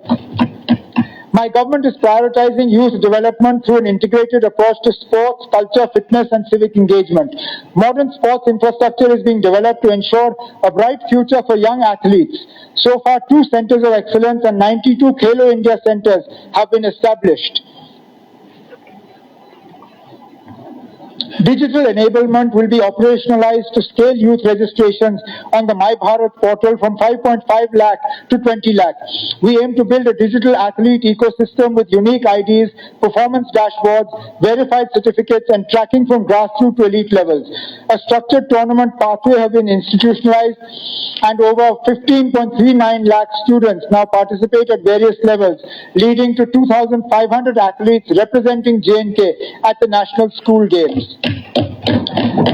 My government is prioritizing youth development through an integrated approach to sports, culture, fitness and civic engagement. Modern sports infrastructure is being developed to ensure a bright future for young athletes. So far, 2 centers of excellence and 92 Khelo India centers have been established. Digital enablement will be operationalized to scale youth registrations on the My Bharat portal from 5.5 lakh to 20 lakh. We aim to build a digital athlete ecosystem with unique IDs, performance dashboards, verified certificates and tracking from grassroots to elite levels. A structured tournament pathway has been institutionalized and over 15.39 lakh students now participate at various levels, leading to 2,500 athletes representing J&K at the National School Games.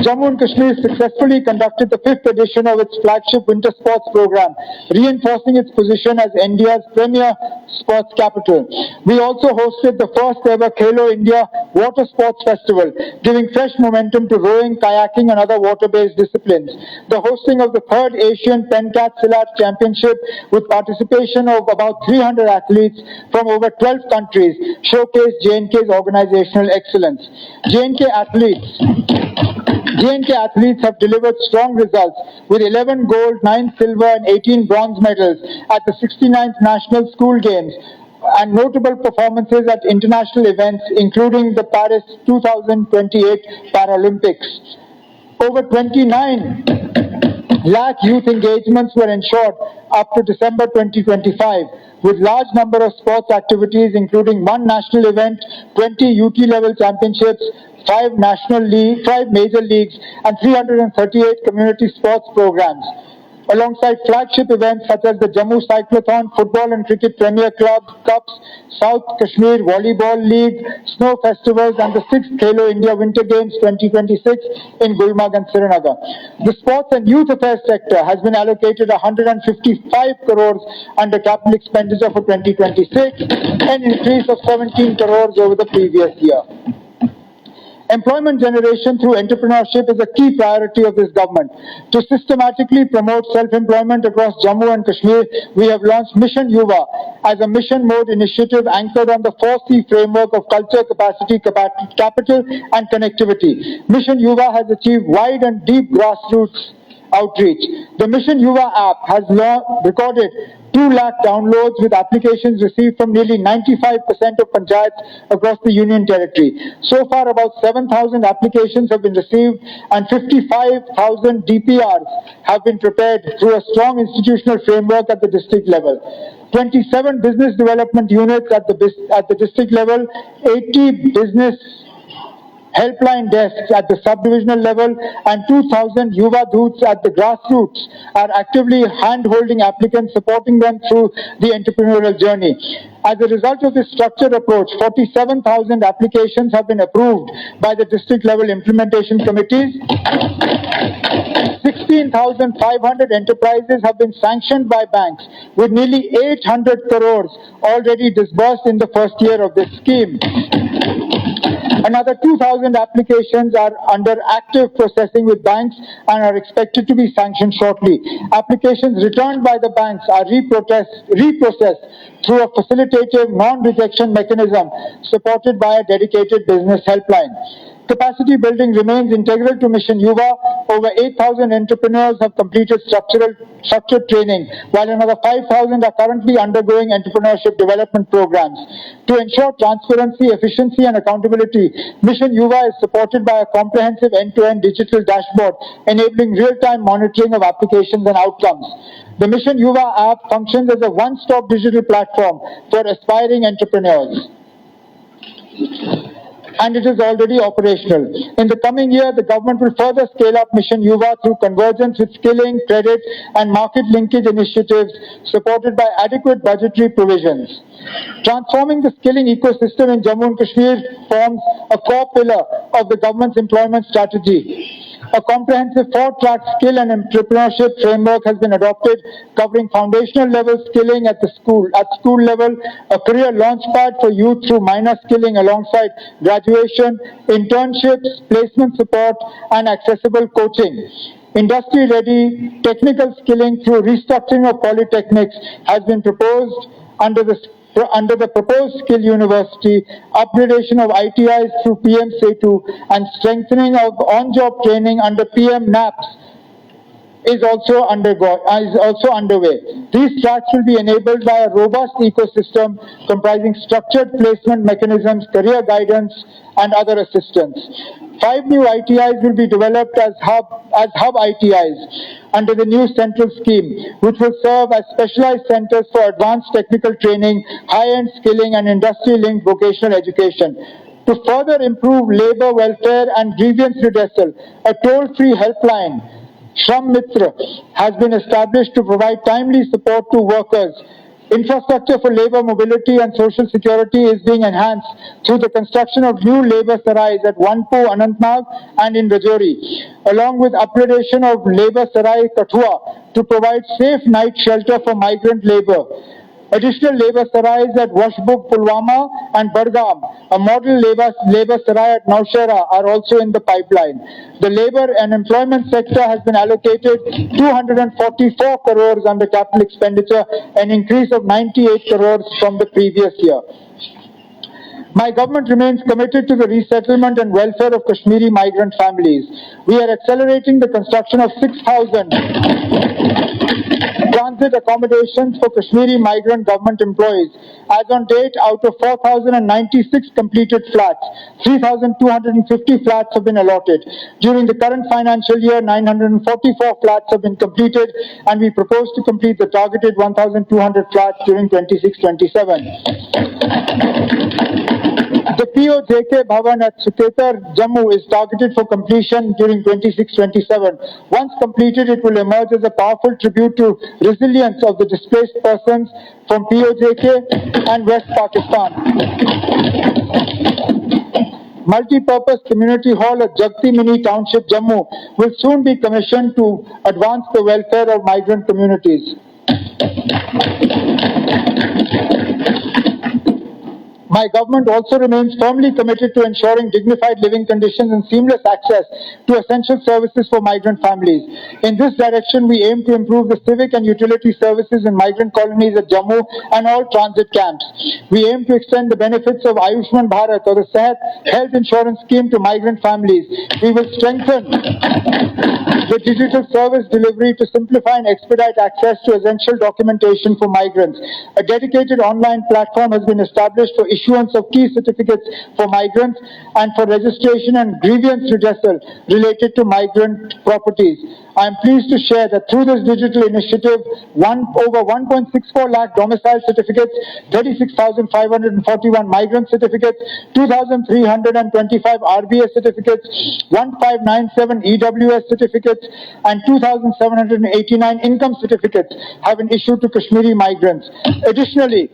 Jammu and Kashmir successfully conducted the 5th edition of its flagship winter sports program, reinforcing its position as India's premier sports capital. We also hosted the first ever Khelo India Water Sports Festival, giving fresh momentum to rowing, kayaking and other water-based disciplines. The hosting of the 3rd Asian Pentathlete Championship with participation of about 300 athletes from over 12 countries showcased J&K's organizational excellence. J&K athletes have delivered strong results with 11 gold, 9 silver and 18 bronze medals at the 69th National School Games and notable performances at international events including the Paris 2028 Paralympics. Over 29 lakh youth engagements were ensured up to December 2025, with large number of sports activities including 1 national event, 20 UT level championships, 5 major leagues and 338 community sports programs. Alongside flagship events such as the Jammu Cyclothon, Football and Cricket Premier Club Cups, South Kashmir Volleyball League, Snow Festivals and the 6th Khelo India Winter Games 2026 in Gulmarg and Srinagar. The sports and youth affairs sector has been allocated 155 crores under capital expenditure for 2026, an increase of 17 crores over the previous year. Employment generation through entrepreneurship is a key priority of this government. To systematically promote self-employment across Jammu and Kashmir, we have launched Mission Yuva as a mission mode initiative anchored on the 4C framework of culture, capacity, capital and connectivity. Mission Yuva has achieved wide and deep grassroots outreach. The Mission Yuva app has recorded 2 lakh downloads with applications received from nearly 95% of panchayats across the Union Territory. So far, about 7,000 applications have been received and 55,000 DPRs have been prepared through a strong institutional framework at the district level. 27 business development units at the district level, 80 business helpline desks at the sub-divisional level and 2,000 Yuva Doots at the grassroots are actively hand-holding applicants, supporting them through the entrepreneurial journey. As a result of this structured approach, 47,000 applications have been approved by the district level implementation committees. 16,500 enterprises have been sanctioned by banks, with nearly 800 crores already disbursed in the first year of this scheme. Another 2,000 applications are under active processing with banks and are expected to be sanctioned shortly. Applications returned by the banks are reprocessed through a facilitative non-rejection mechanism supported by a dedicated business helpline. Capacity building remains integral to Mission Yuva. Over 8,000 entrepreneurs have completed structured training, while another 5,000 are currently undergoing entrepreneurship development programs. To ensure transparency, efficiency, and accountability, Mission Yuva is supported by a comprehensive end-to-end digital dashboard, enabling real-time monitoring of applications and outcomes. The Mission Yuva app functions as a one-stop digital platform for aspiring entrepreneurs, and it is already operational. In the coming year, the government will further scale up Mission Yuva through convergence with skilling, credit, and market linkage initiatives supported by adequate budgetary provisions. Transforming the skilling ecosystem in Jammu and Kashmir forms a core pillar of the government's employment strategy. A comprehensive four-track skill and entrepreneurship framework has been adopted, covering foundational level skilling at school level, a career launchpad for youth through minor skilling alongside graduation, internships, placement support, and accessible coaching. Industry-ready technical skilling through restructuring of polytechnics has been proposed under the proposed skill university, upgradation of ITIs through PM Setu, and strengthening of on-job training under PM NAPS is also underway. These tracks will be enabled by a robust ecosystem comprising structured placement mechanisms, career guidance, and other assistance. 5 new ITIs will be developed as hub ITIs under the new central scheme, which will serve as specialized centers for advanced technical training, high-end skilling, and industry-linked vocational education. To further improve labor welfare and grievance redressal, a toll-free helpline, Shram Mitra, has been established to provide timely support to workers. Infrastructure for labor mobility and social security is being enhanced through the construction of new labor sarais at Wanpo, Anantnag, and in Rajouri, along with upgradation of labor sarai Kathua to provide safe night shelter for migrant labor. Additional labor sarais at Washbuk, Pulwama, and Bargam, a model labor sarai at Naushera, are also in the pipeline. The labor and employment sector has been allocated 244 crores under capital expenditure, an increase of 98 crores from the previous year. My government remains committed to the resettlement and welfare of Kashmiri migrant families. We are accelerating the construction of 6,000 transit accommodations for Kashmiri migrant government employees. As on date, out of 4,096 completed flats, 3,250 flats have been allotted. During the current financial year, 944 flats have been completed, and we propose to complete the targeted 1,200 flats during 26-27. The J&K Bhavan at Suketar, Jammu is targeted for completion during 26-27. Once completed, it will emerge as a powerful tribute to resilience of the displaced persons from J&K and West Pakistan. Multi-purpose community hall at Jagti Mini Township, Jammu will soon be commissioned to advance the welfare of migrant communities. My government also remains firmly committed to ensuring dignified living conditions and seamless access to essential services for migrant families. In this direction, we aim to improve the civic and utility services in migrant colonies at Jammu and all transit camps. We aim to extend the benefits of Ayushman Bharat or the Sehat health insurance scheme to migrant families. We will strengthen the digital service delivery to simplify and expedite access to essential documentation for migrants. A dedicated online platform has been established for issuance of key certificates for migrants and for registration and grievance redressal related to migrant properties. I am pleased to share that through this digital initiative, over 1.64 lakh domicile certificates, 36,541 migrant certificates, 2,325 RBS certificates, 1,597 EWS certificates, and 2,789 income certificates have been issued to Kashmiri migrants. Additionally,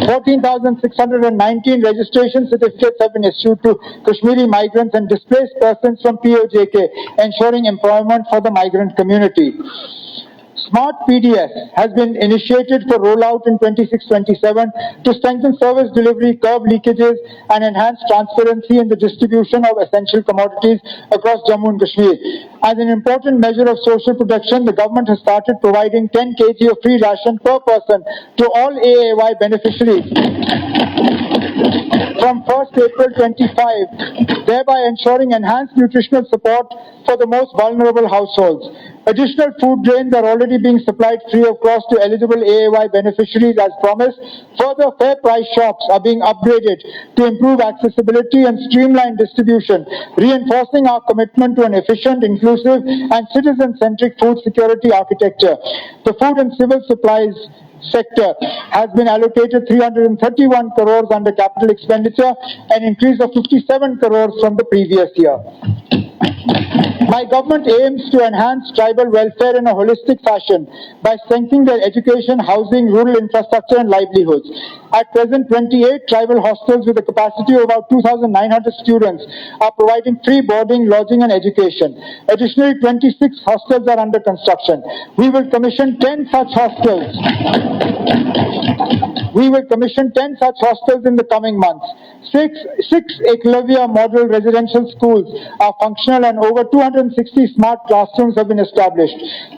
14,619 registration certificates have been issued to Kashmiri migrants and displaced persons from J&K, ensuring employment for the migrant community. Smart PDS has been initiated for rollout in 26-27 to strengthen service delivery, curb leakages, and enhance transparency in the distribution of essential commodities across Jammu and Kashmir. As an important measure of social protection, the government has started providing 10 kg of free ration per person to all AAY beneficiaries from 1st April 25, thereby ensuring enhanced nutritional support for the most vulnerable households. Additional food grains are already being supplied free of cost to eligible AAY beneficiaries as promised. Further, fair price shops are being upgraded to improve accessibility and streamline distribution, reinforcing our commitment to an efficient, inclusive, and citizen-centric food security architecture. The food and civil supplies sector has been allocated 331 crores under capital expenditure, an increase of 57 crores from the previous year. My government aims to enhance tribal welfare in a holistic fashion by strengthening their education, housing, rural infrastructure and livelihoods. At present, 28 tribal hostels with a capacity of about 2,900 students are providing free boarding, lodging and education. Additionally, 26 hostels are under construction. We will commission 10 such hostels. In the coming months. Six Eklavya model residential schools are functional and over 260 smart classrooms have been established.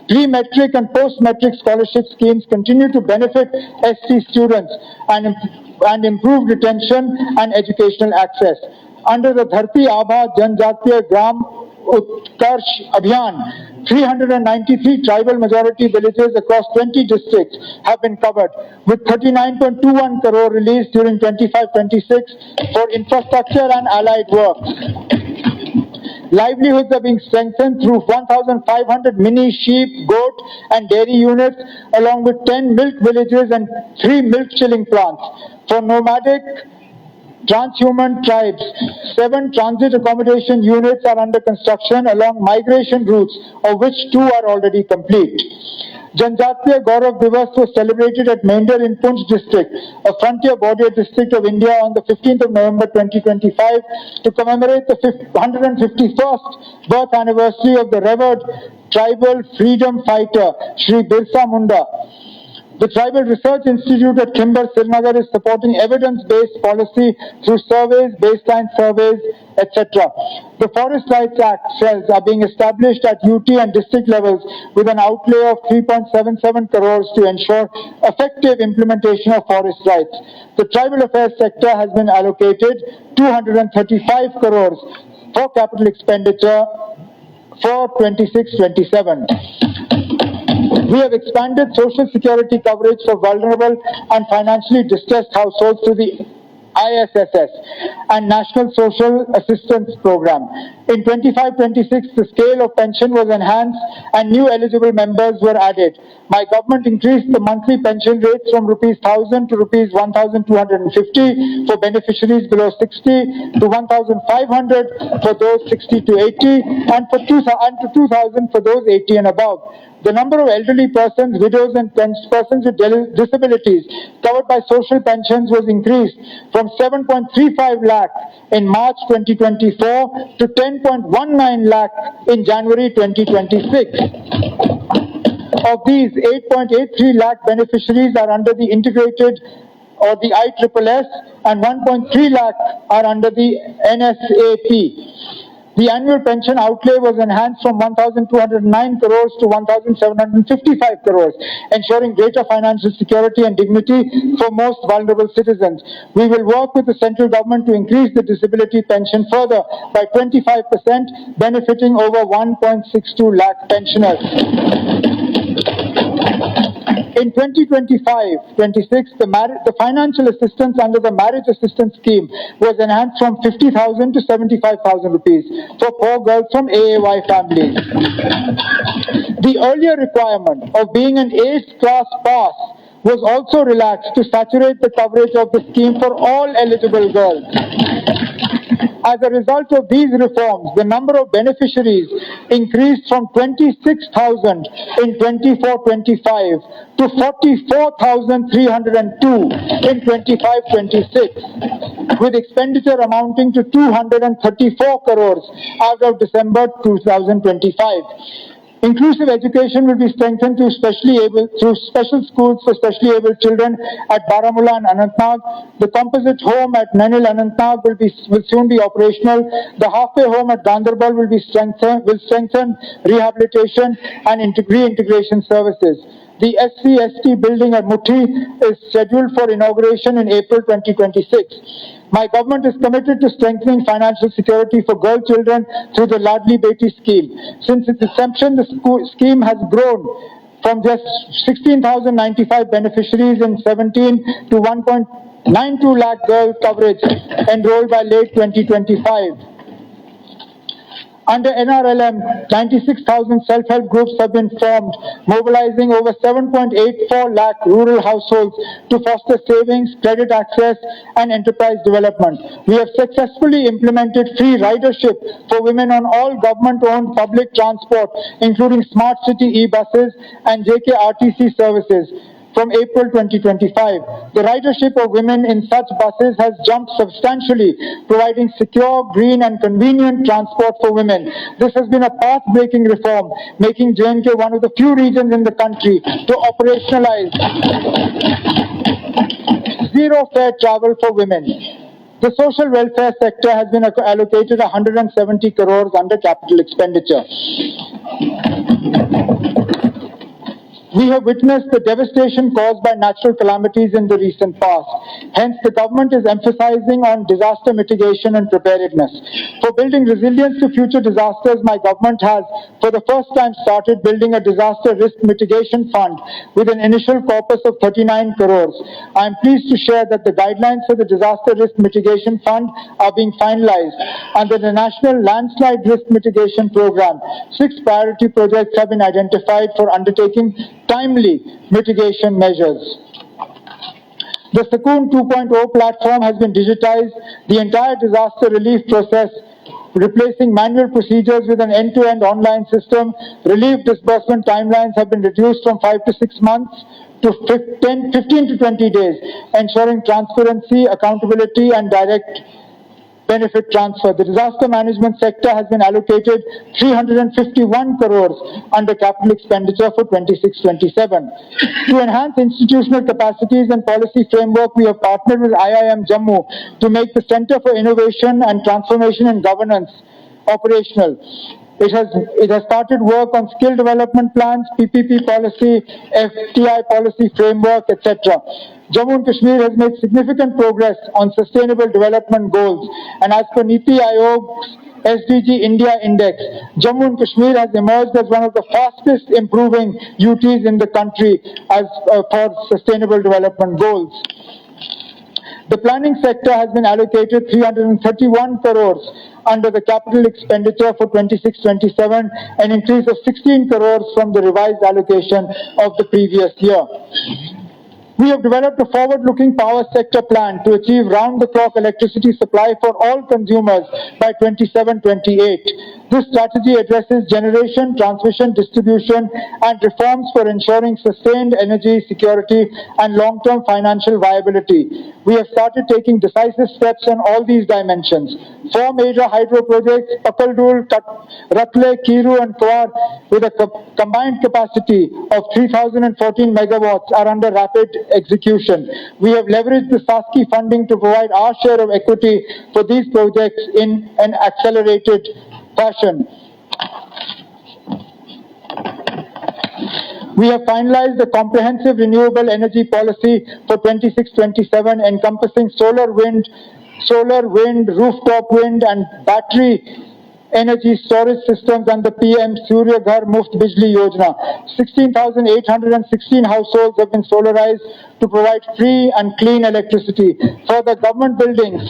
Pre-metric and post-metric scholarship schemes continue to benefit SC students and improve retention and educational access. Under the Dharti Abha Janjatiya Gram Utkarsh Abhiyan, 393 tribal majority villages across 20 districts have been covered, with 39.21 crore released during 25-26 for infrastructure and allied works. Livelihoods are being strengthened through 1,500 mini sheep, goat and dairy units, along with 10 milk villages and 3 milk chilling plants. For nomadic transhuman tribes, 7 transit accommodation units are under construction along migration routes, of which 2 are already complete. Janjatiya Gaurav Divas was celebrated at Mender in Poonch district, a frontier border district of India, on the 15th of November 2025 to commemorate the 151st birth anniversary of the revered tribal freedom fighter Shri Birsa Munda. The Tribal Research Institute at Kimber, Srinagar is supporting evidence-based policy through surveys, baseline surveys, etc. The Forest Rights Act cells are being established at UT and district levels with an outlay of 3.77 crores to ensure effective implementation of forest rights. The Tribal Affairs sector has been allocated 235 crores for capital expenditure for 26-27. We have expanded social security coverage for vulnerable and financially distressed households through the ISSS and National Social Assistance Program. In 25-26, the scale of pension was enhanced and new eligible members were added. My government increased the monthly pension rates from Rs 1,000 to Rs 1,250 for beneficiaries below 60, to 1,500 for those 60 to 80, and to 2,000 for those 80 and above. The number of elderly persons, widows and persons with disabilities covered by social pensions was increased from 7.35 lakh in March 2024 to 10.19 lakh in January 2026. Of these, 8.83 lakh beneficiaries are under the integrated or the ISSS and 1.3 lakh are under the NSAP. The annual pension outlay was enhanced from 1,209 crores to 1,755 crores, ensuring greater financial security and dignity for most vulnerable citizens. We will work with the central government to increase the disability pension further by 25%, benefiting over 1.62 lakh pensioners. In 2025-26, the financial assistance under the marriage assistance scheme was enhanced from 50,000 to 75,000 rupees for poor girls from AAY families. The earlier requirement of being an 8th class pass was also relaxed to saturate the coverage of the scheme for all eligible girls. As a result of these reforms, the number of beneficiaries increased from 26,000 in 24-25 to 44,302 in 25-26, with expenditure amounting to 234 crores as of December 2025. Inclusive education will be strengthened through special schools for specially able children at Baramulla and Anantnag. The composite home at Nanil Anantnag will soon be operational. The halfway home at Ganderbal will strengthen rehabilitation and reintegration services. The SC/ST building at Muthi is scheduled for inauguration in April 2026. My government is committed to strengthening financial security for girl children through the Ladli Beti scheme. Since its inception, the scheme has grown from just 16,095 beneficiaries in 17 to 1.92 lakh girl coverage enrolled by late 2025. Under NRLM, 96,000 self-help groups have been formed, mobilizing over 7.84 lakh rural households to foster savings, credit access, and enterprise development. We have successfully implemented free ridership for women on all government-owned public transport, including smart city e-buses and J&K RTC services. From April 2025, the ridership of women in such buses has jumped substantially, providing secure, green and convenient transport for women. This has been a path-breaking reform, making J&K one of the few regions in the country to operationalize zero-fare travel for women. The social welfare sector has been allocated 170 crores under capital expenditure. We have witnessed the devastation caused by natural calamities in the recent past. Hence, the government is emphasizing on disaster mitigation and preparedness. For building resilience to future disasters, my government has, for the first time, started building a disaster risk mitigation fund with an initial corpus of 39 crores. I am pleased to share that the guidelines for the disaster risk mitigation fund are being finalized. Under the National Landslide Risk Mitigation Program, 6 priority projects have been identified for undertaking timely mitigation measures. The Sakoon 2.0 platform has been digitized. The entire disaster relief process, replacing manual procedures with an end-to-end online system. Relief disbursement timelines have been reduced from 5 to 6 months to 15 to 20 days, ensuring transparency, accountability, and direct benefit transfer. The disaster management sector has been allocated 351 crores under capital expenditure for 26-27. To enhance institutional capacities and policy framework, we have partnered with IIM Jammu to make the Center for Innovation and Transformation in Governance operational. It has started work on skill development plans, PPP policy, FTI policy framework, etc. Jammu and Kashmir has made significant progress on sustainable development goals, and as per Niti Aayog's SDG India Index, Jammu and Kashmir has emerged as one of the fastest improving UTs in the country for sustainable development goals. The planning sector has been allocated 331 crores under the capital expenditure for 26-27, an increase of 16 crores from the revised allocation of the previous year. We have developed a forward-looking power sector plan to achieve round-the-clock electricity supply for all consumers by 27-28. This strategy addresses generation, transmission, distribution, and reforms for ensuring sustained energy security and long-term financial viability. We have started taking decisive steps on all these dimensions. 4 major hydro projects, Pakaldul, Ratle, Kiru, and Kwar, with a combined capacity of 3,014 megawatts, are under rapid execution. We have leveraged the SASKI funding to provide our share of equity for these projects in an accelerated fashion. We have finalized a comprehensive renewable energy policy for 26-27 encompassing solar, wind, rooftop wind and battery energy storage systems and the PM Surya Ghar Muft Bijli Yojana. 16,816 households have been solarized to provide free and clean electricity. Further, government buildings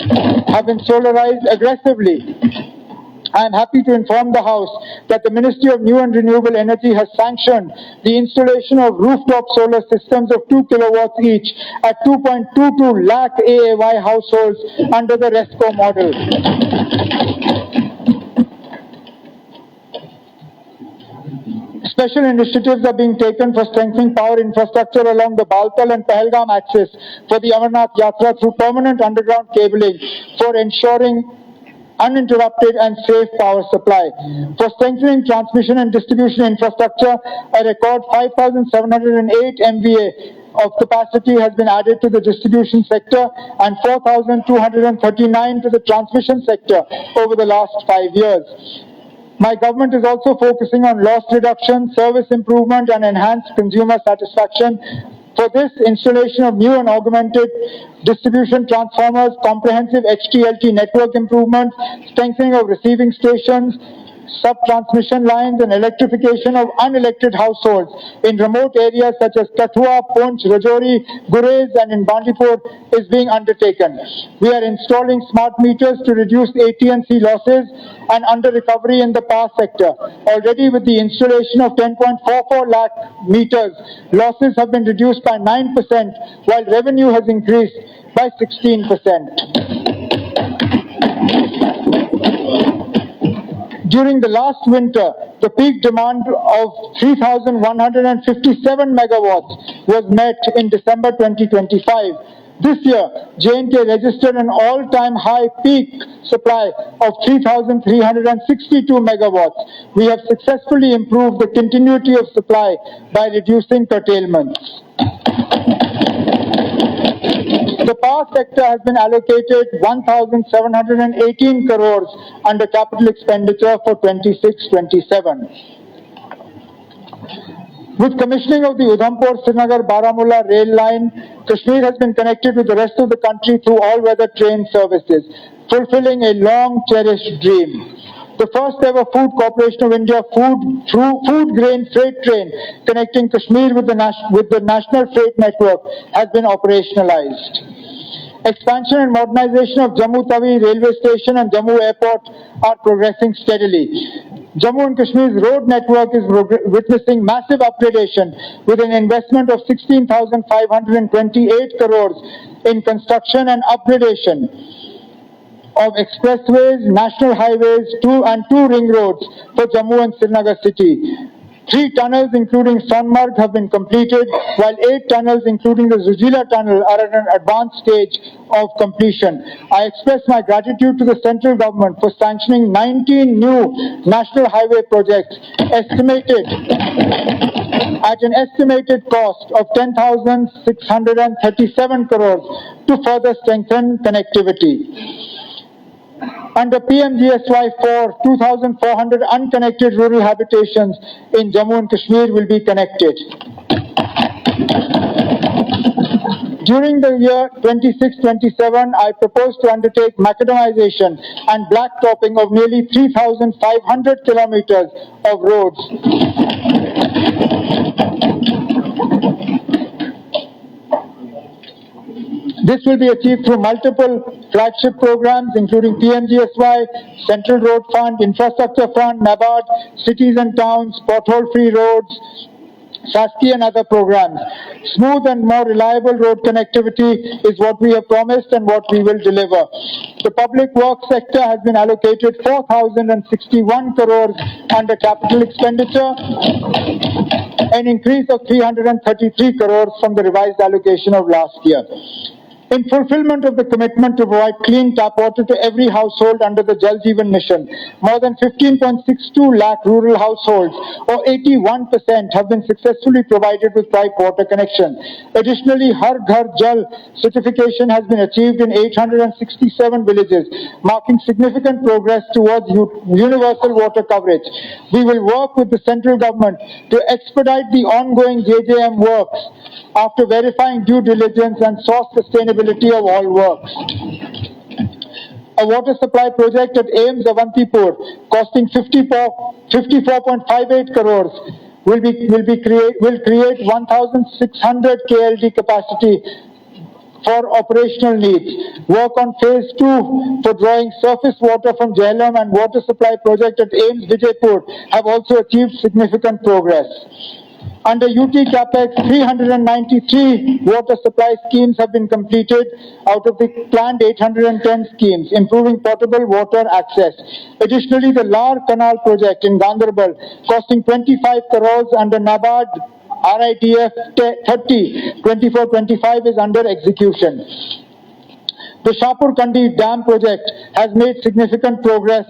have been solarized aggressively. I am happy to inform the House that the Ministry of New and Renewable Energy has sanctioned the installation of rooftop solar systems of 2 kilowatts each at 2.22 lakh AAY households under the RESCO model. Special initiatives are being taken for strengthening power infrastructure along the Baltal and Pahalgam axis for the Amarnath Yatra through permanent underground cabling for ensuring uninterrupted and safe power supply. For strengthening transmission and distribution infrastructure, a record 5,708 MVA of capacity has been added to the distribution sector and 4,239 to the transmission sector over the last 5 years. My government is also focusing on loss reduction, service improvement, and enhanced consumer satisfaction. For this, installation of new and augmented distribution transformers, comprehensive HTLT network improvement, strengthening of receiving stations, sub-transmission lines, and electrification of unelected households in remote areas such as Kathua, Poonch, Rajouri, Gurez, and in Bandipur is being undertaken. We are installing smart meters to reduce AT&C losses and under-recovery in the power sector. Already with the installation of 10.44 lakh meters, losses have been reduced by 9%, while revenue has increased by 16%. During the last winter, the peak demand of 3,157 megawatts was met in December 2025. This year, J&K registered an all-time high peak supply of 3,362 megawatts. We have successfully improved the continuity of supply by reducing curtailments. The power sector has been allocated 1,718 crores under capital expenditure for 26-27. With commissioning of the Udhampur-Srinagar-Baramulla rail line, Kashmir has been connected with the rest of the country through all-weather train services, fulfilling a long-cherished dream. The first ever Food Corporation of India food grain freight train connecting Kashmir with the national freight network has been operationalized. Expansion and modernization of Jammu Tawi railway station and Jammu airport are progressing steadily. Jammu and Kashmir's road network is witnessing massive upgradation with an investment of 16,528 crores in construction and upgradation of expressways, national highways, two ring roads for Jammu and Srinagar city. 3 tunnels including Sonmarg have been completed, while 8 tunnels including the Zujila tunnel are at an advanced stage of completion. I express my gratitude to the central government for sanctioning 19 new national highway projects estimated at an estimated cost of 10,637 crores to further strengthen connectivity. Under PMGSY 4, 2,400 unconnected rural habitations in Jammu and Kashmir will be connected. During the year 26-27, I propose to undertake macadamization and blacktopping of nearly 3,500 kilometers of roads. This will be achieved through multiple flagship programs, including PMGSY, Central Road Fund, Infrastructure Fund, NABARD, Cities and Towns, Pothole-Free Roads, SASKI and other programs. Smooth and more reliable road connectivity is what we have promised and what we will deliver. The public works sector has been allocated 4,061 crores under capital expenditure, an increase of 333 crores from the revised allocation of last year. In fulfillment of the commitment to provide clean tap water to every household under the Jal Jeevan Mission, more than 15.62 lakh rural households, or 81%, have been successfully provided with pipe water connection. Additionally, Har Ghar Jal certification has been achieved in 867 villages, marking significant progress towards universal water coverage. We will work with the central government to expedite the ongoing JJM works after verifying due diligence and source sustainability of all works. A water supply project at AIMS Avantipur costing 54.58 crores will create 1,600 KLD capacity for operational needs. Work on phase 2 for drawing surface water from Jhelum and water supply project at AIMS Vijaypur have also achieved significant progress. Under UT CAPEX, 393 water supply schemes have been completed out of the planned 810 schemes, improving potable water access. Additionally, the Lar Canal project in Ganderbal, costing 25 crores under NABARD RIDF 30 24-25 is under execution. The Shapur Kandi Dam project has made significant progress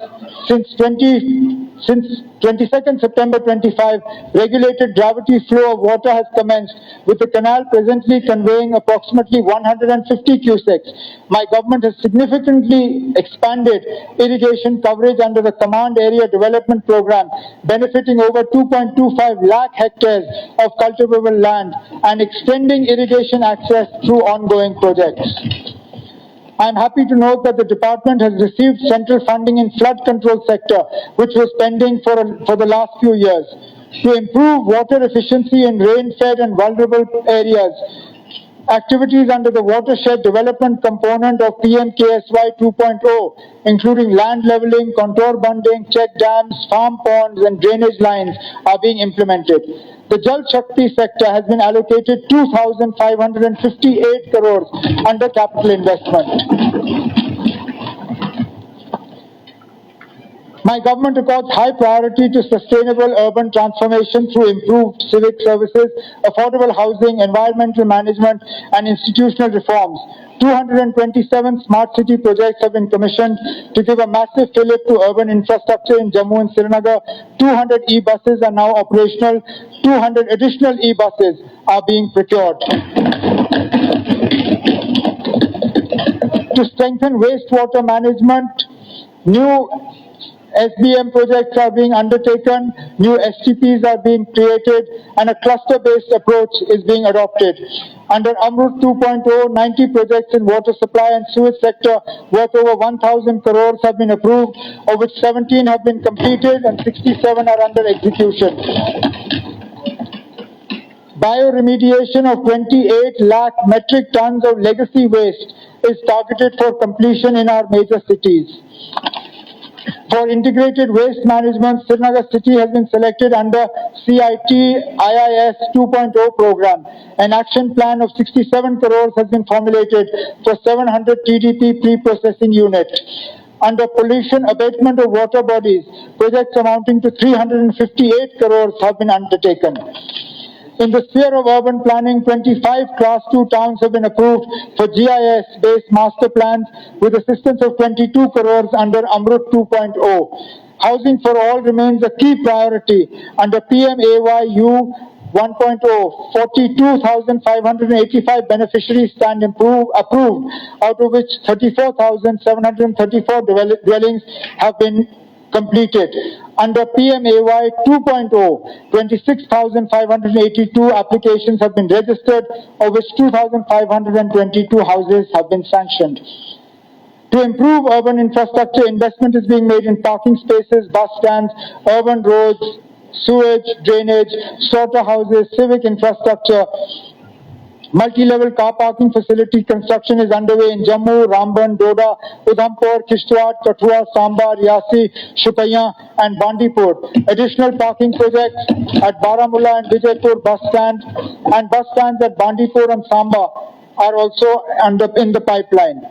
since 22nd September 25. Regulated gravity flow of water has commenced, with the canal presently conveying approximately 150 cusecs. My government has significantly expanded irrigation coverage under the Command Area Development Program, benefiting over 2.25 lakh hectares of cultivable land and extending irrigation access through ongoing projects. I am happy to note that the department has received central funding in flood control sector, which was pending for the last few years. To improve water efficiency in rain-fed and vulnerable areas, activities under the watershed development component of PM-KSY 2.0, including land leveling, contour bunding, check dams, farm ponds, and drainage lines, are being implemented. The Jal Shakti sector has been allocated 2,558 crores under capital investment. My government accords high priority to sustainable urban transformation through improved civic services, affordable housing, environmental management, and institutional reforms. 227 smart city projects have been commissioned to give a massive fillip to urban infrastructure in Jammu and Srinagar. 200 e-buses are now operational. 200 additional e-buses are being procured. To strengthen wastewater management, new SBM projects are being undertaken, new STPs are being created, and a cluster-based approach is being adopted. Under Amrut 2.0, 90 projects in water supply and sewage sector worth over 1,000 crores have been approved, of which 17 have been completed and 67 are under execution. Bioremediation of 28 lakh metric tons of legacy waste is targeted for completion in our major cities. For integrated waste management, Srinagar city has been selected under CIT IIS 2.0 program. An action plan of 67 crores has been formulated for 700 TDP pre-processing unit. Under pollution abatement of water bodies, projects amounting to 358 crores have been undertaken. In the sphere of urban planning, 25 Class 2 towns have been approved for GIS-based master plans with assistance of 22 crores under Amrut 2.0. Housing for all remains a key priority under PMAYU 1.0. 42,585 beneficiaries stand approved, out of which 34,734 dwellings have been completed. Under PMAY 2.0, 26,582 applications have been registered, of which 2,522 houses have been sanctioned. To improve urban infrastructure, investment is being made in parking spaces, bus stands, urban roads, sewage, drainage, slaughterhouses, civic infrastructure. Multi-level car parking facility construction is underway in Jammu, Ramban, Doda, Udhampur, Kishtwar, Kathua, Samba, Riyasi, Shupaiyan and Bandipur. Additional parking projects at Baramulla and Vijaypur bus stand and bus stands at Bandipur and Samba are also in the pipeline.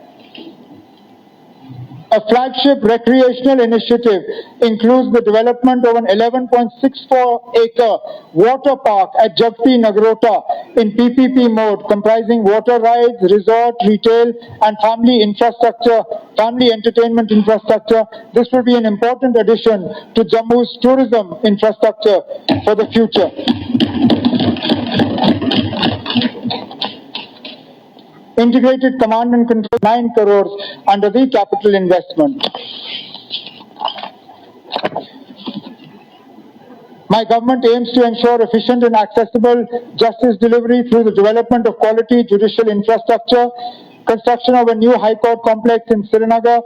A flagship recreational initiative includes the development of an 11.64-acre water park at Jagti Nagrota in PPP mode, comprising water rides, resort, retail, and family entertainment infrastructure. This will be an important addition to Jammu's tourism infrastructure for the future. Integrated command and control 9 crores under the capital investment. My government aims to ensure efficient and accessible justice delivery through the development of quality judicial infrastructure, construction of a new High Court complex in Srinagar.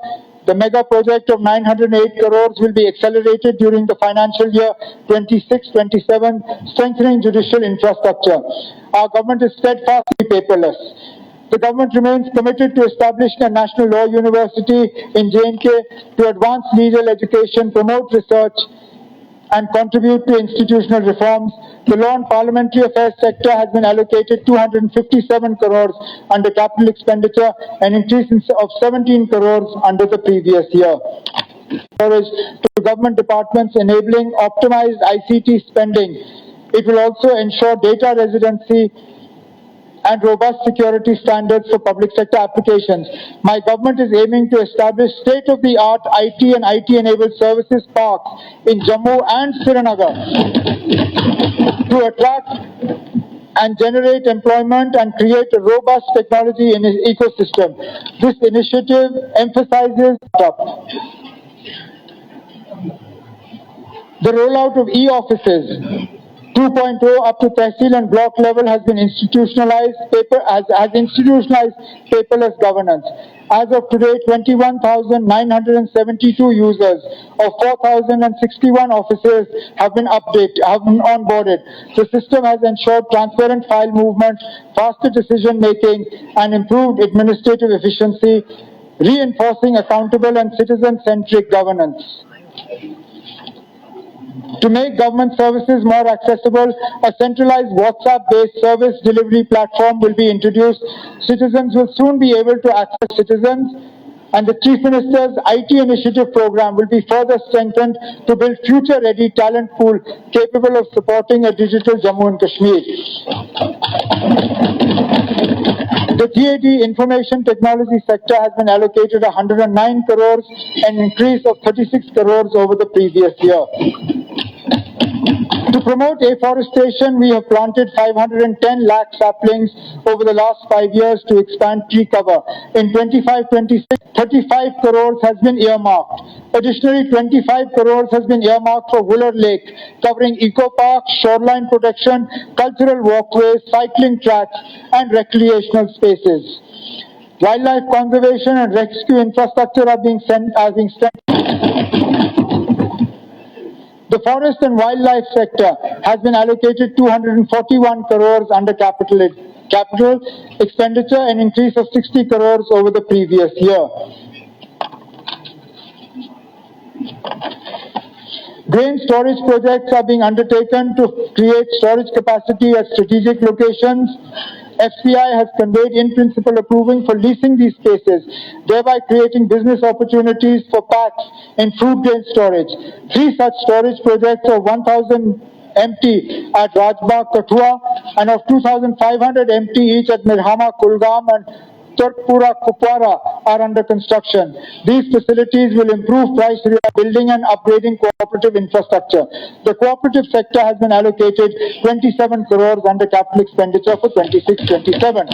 The mega project of 908 crores will be accelerated during the financial year 26-27, strengthening judicial infrastructure. Our government is steadfastly paperless. The government remains committed to establishing a national law university in J&K to advance legal education, promote research, and contribute to institutional reforms. The law and parliamentary affairs sector has been allocated 257 crores under capital expenditure, an increase of 17 crores under the previous year. To government departments enabling optimized ICT spending. It will also ensure data residency and robust security standards for public sector applications. My government is aiming to establish state-of-the-art IT and IT-enabled services parks in Jammu and Srinagar to attract and generate employment and create a robust technology ecosystem. This initiative emphasizes the rollout of e-offices 2.0 up to Tehsil and block level has institutionalized paperless governance. As of today, 21,972 users of 4,061 offices have been onboarded. The system has ensured transparent file movement, faster decision making, and improved administrative efficiency, reinforcing accountable and citizen-centric governance. To make government services more accessible, a centralized WhatsApp-based service delivery platform will be introduced. Citizens will soon be able to access citizens, and the Chief Minister's IT initiative program will be further strengthened to build future-ready talent pool capable of supporting a digital Jammu and Kashmir. The GAD information technology sector has been allocated 109 crores, an increase of 36 crores over the previous year. To promote afforestation, we have planted 510 lakh saplings over the last 5 years to expand tree cover. In 25-26, 35 crores has been earmarked. Additionally, 25 crores has been earmarked for Wooler Lake, covering eco parks, shoreline protection, cultural walkways, cycling tracks, and recreational spaces. Wildlife conservation and rescue infrastructure are being strengthened. The forest and wildlife sector has been allocated 241 crores under capital expenditure, an increase of 60 crores over the previous year. Grain storage projects are being undertaken to create storage capacity at strategic locations. FCI has conveyed in-principle approval for leasing these spaces, thereby creating business opportunities for packs in food grain storage. 3 such storage projects of 1,000 MT at Rajbagh, Kathua, and of 2,500 MT each at Mirhama, Kulgam, and Turkpura, Kupwara are under construction. These facilities will improve price building and upgrading cooperative infrastructure. The cooperative sector has been allocated 27 crores under capital expenditure for 26-27.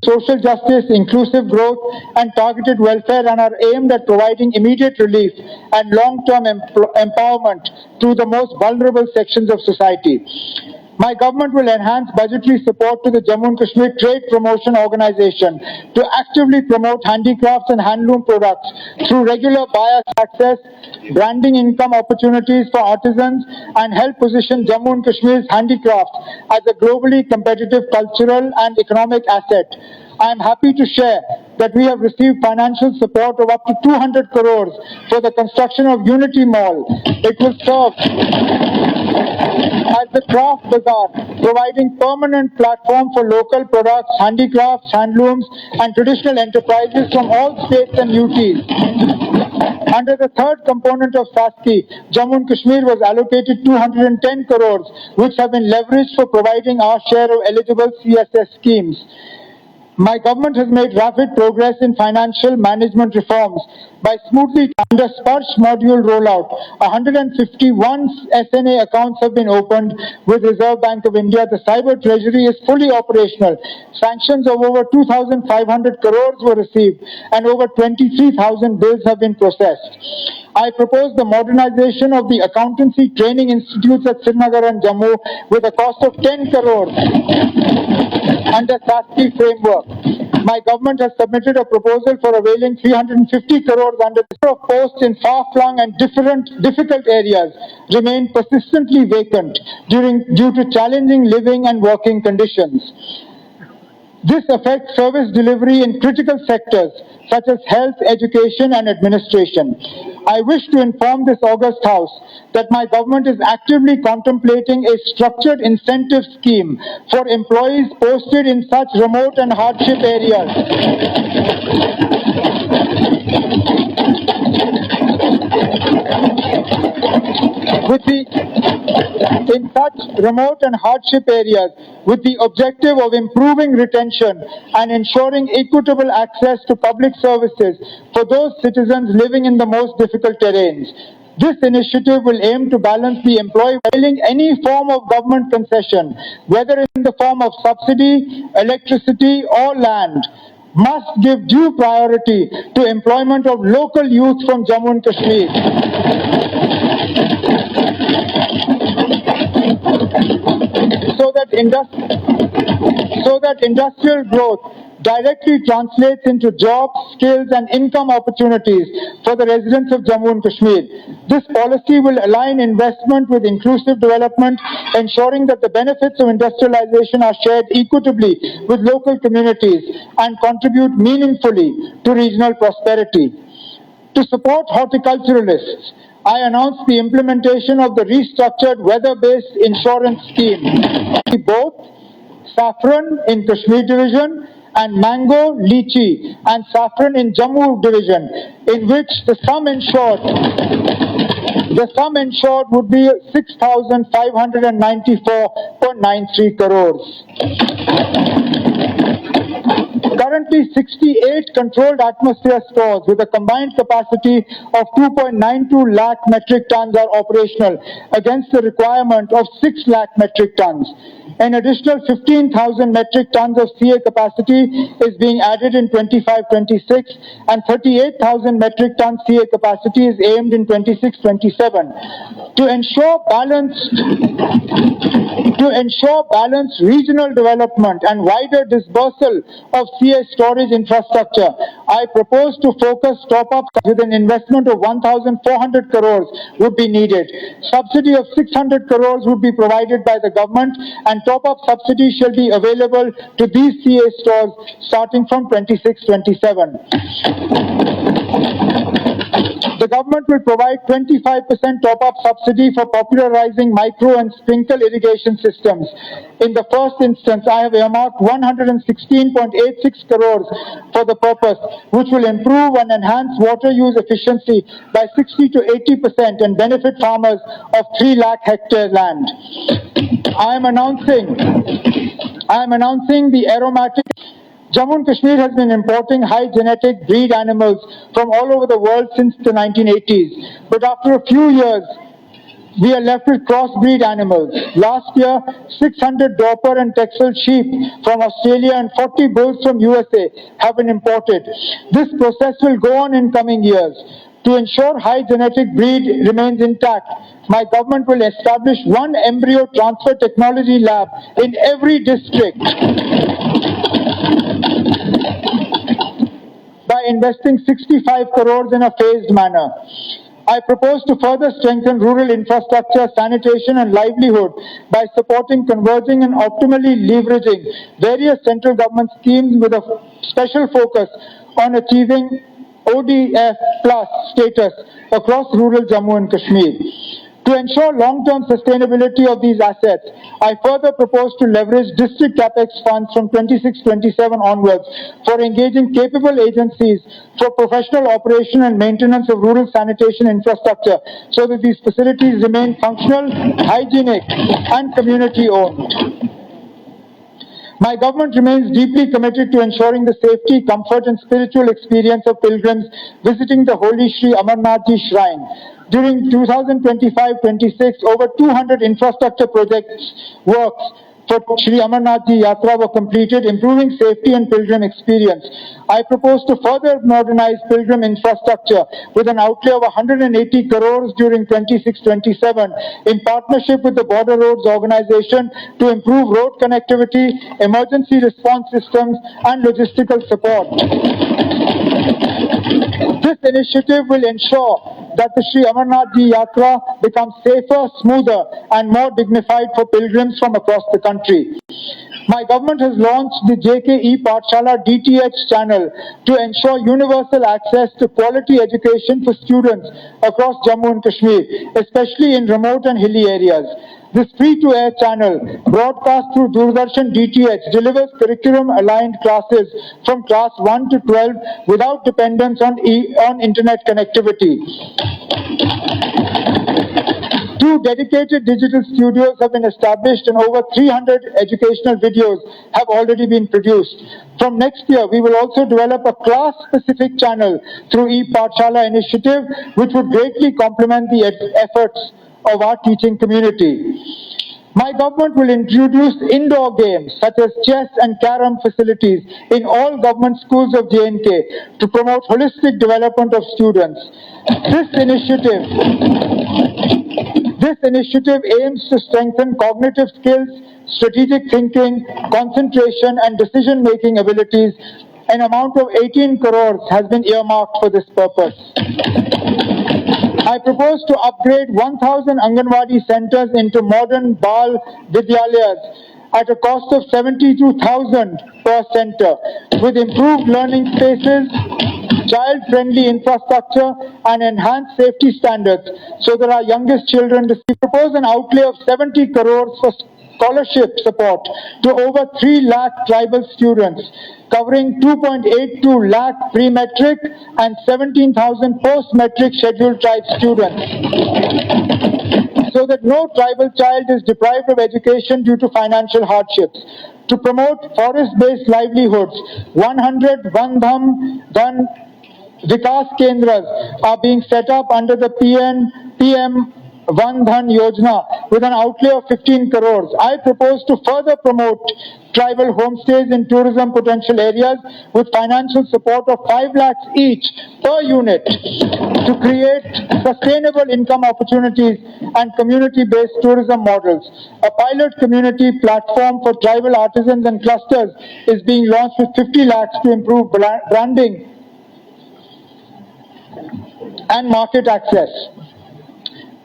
Social justice, inclusive growth, and targeted welfare and are aimed at providing immediate relief and long-term empowerment to the most vulnerable sections of society. My government will enhance budgetary support to the Jammu and Kashmir Trade Promotion Organization to actively promote handicrafts and handloom products through regular buyer access, branding income opportunities for artisans, and help position Jammu and Kashmir's handicrafts as a globally competitive cultural and economic asset. I am happy to share that we have received financial support of up to 200 crores for the construction of Unity Mall. It will serve as the craft bazaar, providing permanent platform for local products, handicrafts, handlooms, and traditional enterprises from all states and UTs. Under the third component of SASCI, Jammu and Kashmir was allocated 210 crores, which have been leveraged for providing our share of eligible CSS schemes. My government has made rapid progress in financial management reforms by smoothly under Sparsh module rollout. 151 SNA accounts have been opened with Reserve Bank of India. The cyber treasury is fully operational. Sanctions of over 2,500 crores were received and over 23,000 bills have been processed. I propose the modernization of the accountancy training institutes at Srinagar and Jammu with a cost of 10 crores under SASCI framework. My government has submitted a proposal for availing 350 crores under the number of posts in far-flung and difficult areas remain persistently vacant due to challenging living and working conditions. This affects service delivery in critical sectors such as health, education, and administration. I wish to inform this august House that my government is actively contemplating a structured incentive scheme for employees posted in such remote and hardship areas. With the in such remote and hardship areas with the objective of improving retention and ensuring equitable access to public services for those citizens living in the most difficult terrains. This initiative will aim to balance the employee availing any form of government concession, whether in the form of subsidy, electricity, or land, must give due priority to employment of local youth from Jammu and Kashmir. So that industrial growth directly translates into jobs, skills and income opportunities for the residents of Jammu and Kashmir. This policy will align investment with inclusive development, ensuring that the benefits of industrialization are shared equitably with local communities and contribute meaningfully to regional prosperity. To support horticulturalists, I announced the implementation of the restructured weather-based insurance scheme. Both saffron in Kashmir division and mango, lychee and saffron in Jammu division, in which the sum insured would be 6,594.93 crores. Currently, 68 controlled atmosphere stores with a combined capacity of 2.92 lakh metric tons are operational against the requirement of 6 lakh metric tons. An additional 15,000 metric tons of CA capacity is being added in 25-26 and 38,000 metric tons CA capacity is aimed in 26-27. To ensure balanced regional development and wider dispersal of CA storage infrastructure, I propose to focus top-ups with an investment of 1,400 crores would be needed. Subsidy of 600 crores would be provided by the government and top-up subsidy shall be available to these CA stores starting from 26-27. The government will provide 25% top-up subsidy for popularizing micro and sprinkle irrigation systems. In the first instance, I have earmarked 116.86 crores for the purpose, which will improve and enhance water use efficiency by 60 to 80% and benefit farmers of 3 lakh hectare land. I am announcing the aromatic. Jammu and Kashmir has been importing high genetic breed animals from all over the world since the 1980s. But after a few years, we are left with crossbreed animals. Last year, 600 Dorper and Texel sheep from Australia and 40 bulls from USA have been imported. This process will go on in coming years. To ensure high genetic breed remains intact, my government will establish one embryo transfer technology lab in every district by investing 65 crores in a phased manner. I propose to further strengthen rural infrastructure, sanitation and livelihood by supporting, converging and optimally leveraging various central government schemes with a special focus on achieving ODF plus status across rural Jammu and Kashmir. To ensure long-term sustainability of these assets, I further propose to leverage district capex funds from 26-27 onwards for engaging capable agencies for professional operation and maintenance of rural sanitation infrastructure so that these facilities remain functional, hygienic and community-owned. My government remains deeply committed to ensuring the safety, comfort and spiritual experience of pilgrims visiting the holy Sri Amarnath Ji Shrine. During 2025-26, over 200 infrastructure projects works for Sri Amarnath Ji Yatra were completed, improving safety and pilgrim experience. I propose to further modernize pilgrim infrastructure with an outlay of 180 crores during 26-27 in partnership with the Border Roads Organization to improve road connectivity, emergency response systems and logistical support. This initiative will ensure that the Sri Amarnath Ji Yatra becomes safer, smoother and more dignified for pilgrims from across the country. My government has launched the JKE Pathshala DTH channel to ensure universal access to quality education for students across Jammu and Kashmir, especially in remote and hilly areas. This free-to-air channel, broadcast through Doordarshan DTH, delivers curriculum-aligned classes from class 1 to 12 without dependence on internet connectivity. To 2 dedicated digital studios have been established and over 300 educational videos have already been produced. From next year, we will also develop a class-specific channel through e-Pathshala initiative, which would greatly complement the efforts of our teaching community. My government will introduce indoor games such as chess and carom facilities in all government schools of J&K to promote holistic development of students. This initiative aims to strengthen cognitive skills, strategic thinking, concentration and decision-making abilities. An amount of 18 crores has been earmarked for this purpose. I propose to upgrade 1,000 Anganwadi centers into modern Bal Vidyalayas at a cost of 72,000 per center, with improved learning spaces, child-friendly infrastructure, and enhanced safety standards, so that our youngest children receive. I propose an outlay of 70 crores for scholarship support to over 3 lakh tribal students, covering 2.82 lakh pre-metric and 17,000 post-metric scheduled tribe students, so that no tribal child is deprived of education due to financial hardships. To promote forest-based livelihoods, 100 Vandham Dhan Vikas Kendras are being set up under the PM Van Dhan Yojana with an outlay of 15 crores. I propose to further promote tribal homestays in tourism potential areas with financial support of 5 lakhs each per unit to create sustainable income opportunities and community-based tourism models. A pilot community platform for tribal artisans and clusters is being launched with 50 lakhs to improve branding and market access.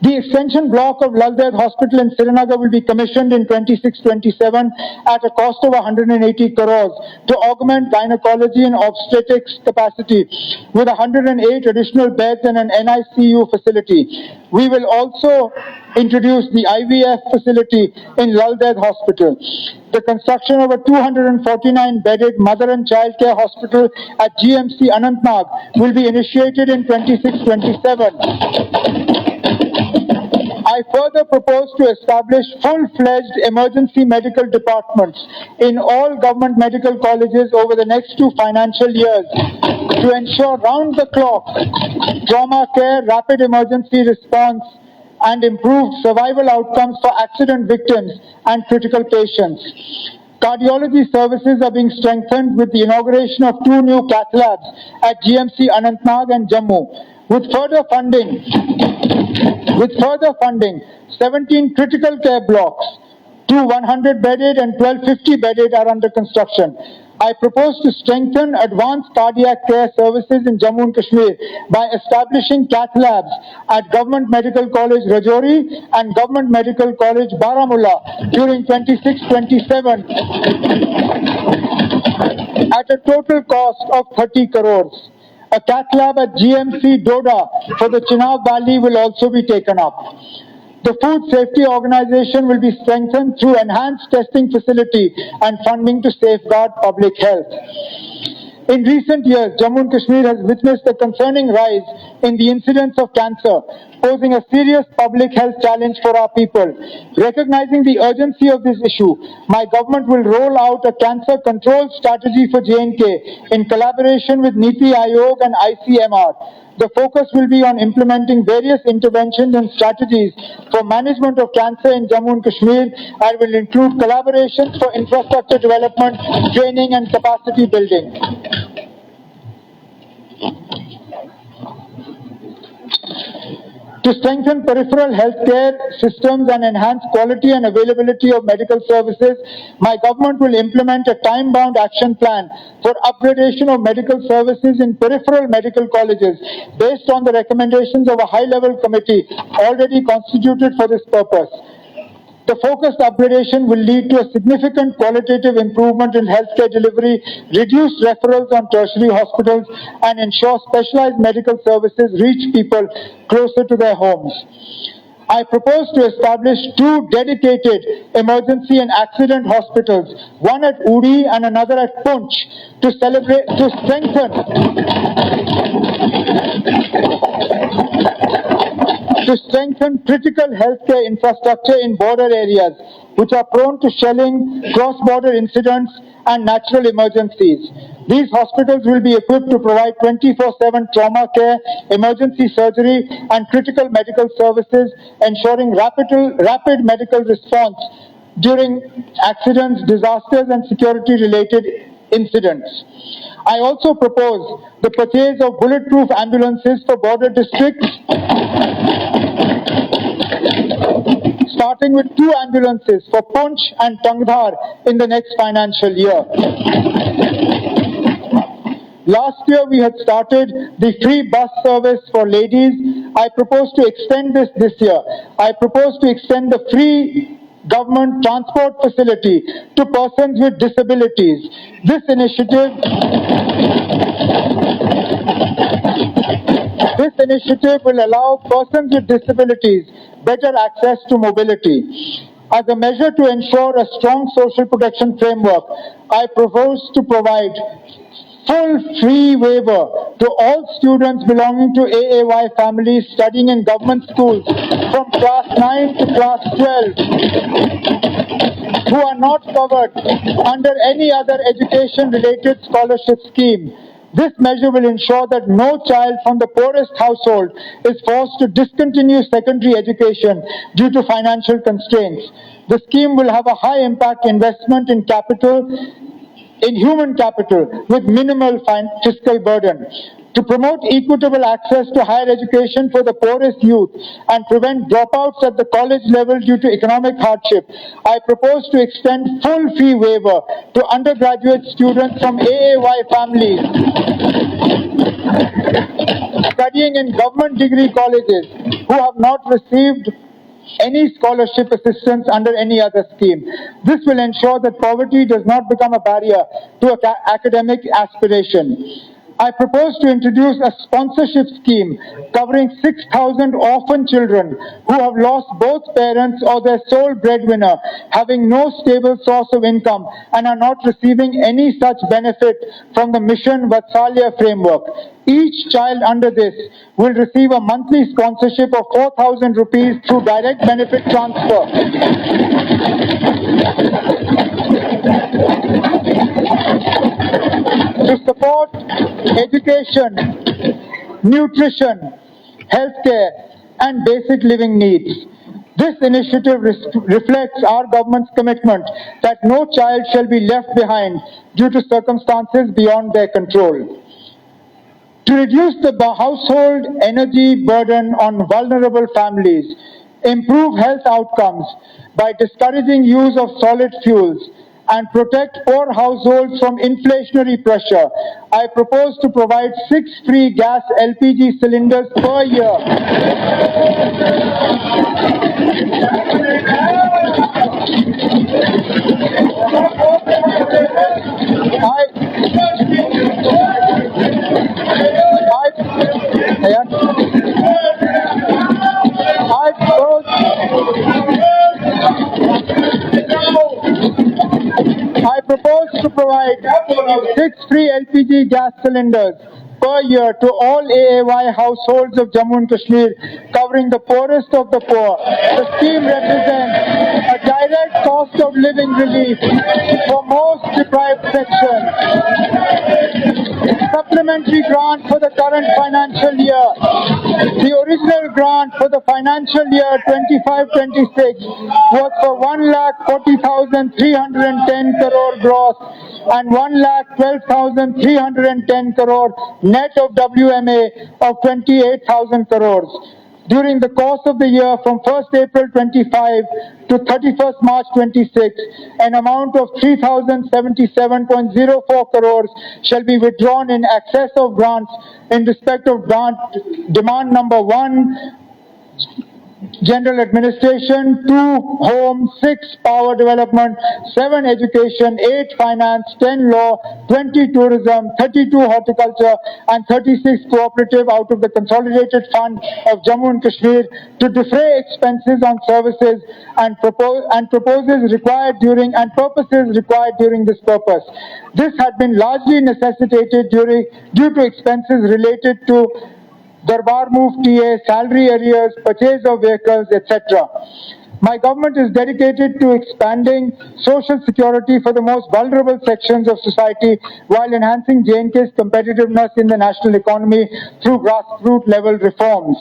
The extension block of Lal Ded Hospital in Srinagar will be commissioned in 26-27 at a cost of 180 crores to augment gynecology and obstetrics capacity with 108 additional beds and an NICU facility. We will also introduce the IVF facility in Lal Ded Hospital. The construction of a 249-bedded mother and child care hospital at GMC Anantnag will be initiated in 26-27. I further propose to establish full-fledged emergency medical departments in all government medical colleges over the next 2 financial years to ensure round-the-clock trauma care, rapid emergency response, and improved survival outcomes for accident victims and critical patients. Cardiology services are being strengthened with the inauguration of 2 new cath labs at GMC Anantnag and Jammu. With further funding, 17 critical care blocks, 2 100-bedded and 12 50-bedded are under construction. I propose to strengthen advanced cardiac care services in Jammu and Kashmir by establishing cath labs at Government Medical College Rajouri and Government Medical College Baramulla during 26-27 at a total cost of 30 crores. A cath lab at GMC Doda for the Chenab Valley will also be taken up. The Food Safety Organization will be strengthened through enhanced testing facility and funding to safeguard public health. In recent years, Jammu and Kashmir has witnessed a concerning rise in the incidence of cancer, posing a serious public health challenge for our people. Recognizing the urgency of this issue, my government will roll out a cancer control strategy for J&K in collaboration with NITI Aayog and ICMR. The focus will be on implementing various interventions and strategies for management of cancer in Jammu and Kashmir and will include collaborations for infrastructure development, training and capacity building. To strengthen peripheral healthcare systems and enhance quality and availability of medical services, my government will implement a time-bound action plan for upgradation of medical services in peripheral medical colleges based on the recommendations of a high-level committee already constituted for this purpose. The focused upgradation will lead to a significant qualitative improvement in healthcare delivery, reduce referrals on tertiary hospitals, and ensure specialized medical services reach people closer to their homes. I propose to establish 2 dedicated emergency and accident hospitals, one at Uri and another at Punch, to strengthen to strengthen critical healthcare infrastructure in border areas which are prone to shelling, cross-border incidents, and natural emergencies. These hospitals will be equipped to provide 24/7 trauma care, emergency surgery, and critical medical services, ensuring rapid medical response during accidents, disasters, and security-related incidents. I also propose the purchase of bulletproof ambulances for border districts, starting with 2 ambulances for Punch and Tangdhar in the next financial year. Last year we had started the free bus service for ladies. I propose to extend this year. I propose to extend the free government transport facility to persons with disabilities. This initiative will allow persons with disabilities better access to mobility. As a measure to ensure a strong social protection framework, I propose to provide full free waiver to all students belonging to AAY families studying in government schools from class 9 to class 12 who are not covered under any other education-related scholarship scheme. This measure will ensure that no child from the poorest household is forced to discontinue secondary education due to financial constraints. The scheme will have a high-impact investment in human capital with minimal fiscal burden. To promote equitable access to higher education for the poorest youth and prevent dropouts at the college level due to economic hardship, I propose to extend full fee waiver to undergraduate students from AAY families studying in government degree colleges who have not received any scholarship assistance under any other scheme. This will ensure that poverty does not become a barrier to academic aspiration. I propose to introduce a sponsorship scheme covering 6,000 orphan children who have lost both parents or their sole breadwinner, having no stable source of income and are not receiving any such benefit from the Mission Vatsalya framework. Each child under this will receive a monthly sponsorship of 4,000 rupees through direct benefit transfer. To support education, nutrition, healthcare, and basic living needs. This initiative reflects our government's commitment that no child shall be left behind due to circumstances beyond their control. To reduce the household energy burden on vulnerable families, improve health outcomes by discouraging use of solid fuels, and protect poor households from inflationary pressure, I propose to provide 6 free gas LPG cylinders per year. I propose to provide 6 free LPG gas cylinders per year to all AAY households of Jammu and Kashmir, covering the poorest of the poor. The scheme represents a direct cost of living relief for most deprived sections. Supplementary grant for the current financial year. The original grant for the financial year 25-26 was for 1,40,310 crore gross and 1,12,310 crore net of WMA of 28,000 crores. During the course of the year from 1st April 25 to 31st March 26, an amount of 3,077.04 crores shall be withdrawn in excess of grants in respect of grant demand number 1, General Administration, 2 Home, 6 Power Development, 7 Education, 8 Finance, 10 Law, 20 Tourism, 32 Horticulture, and 36 Cooperative out of the Consolidated Fund of Jammu and Kashmir to defray expenses on services and purposes required during this purpose. This had been largely necessitated due to expenses related to Darbar Move TA, salary arrears, purchase of vehicles, etc. My government is dedicated to expanding social security for the most vulnerable sections of society while enhancing J&K's competitiveness in the national economy through grassroots level reforms.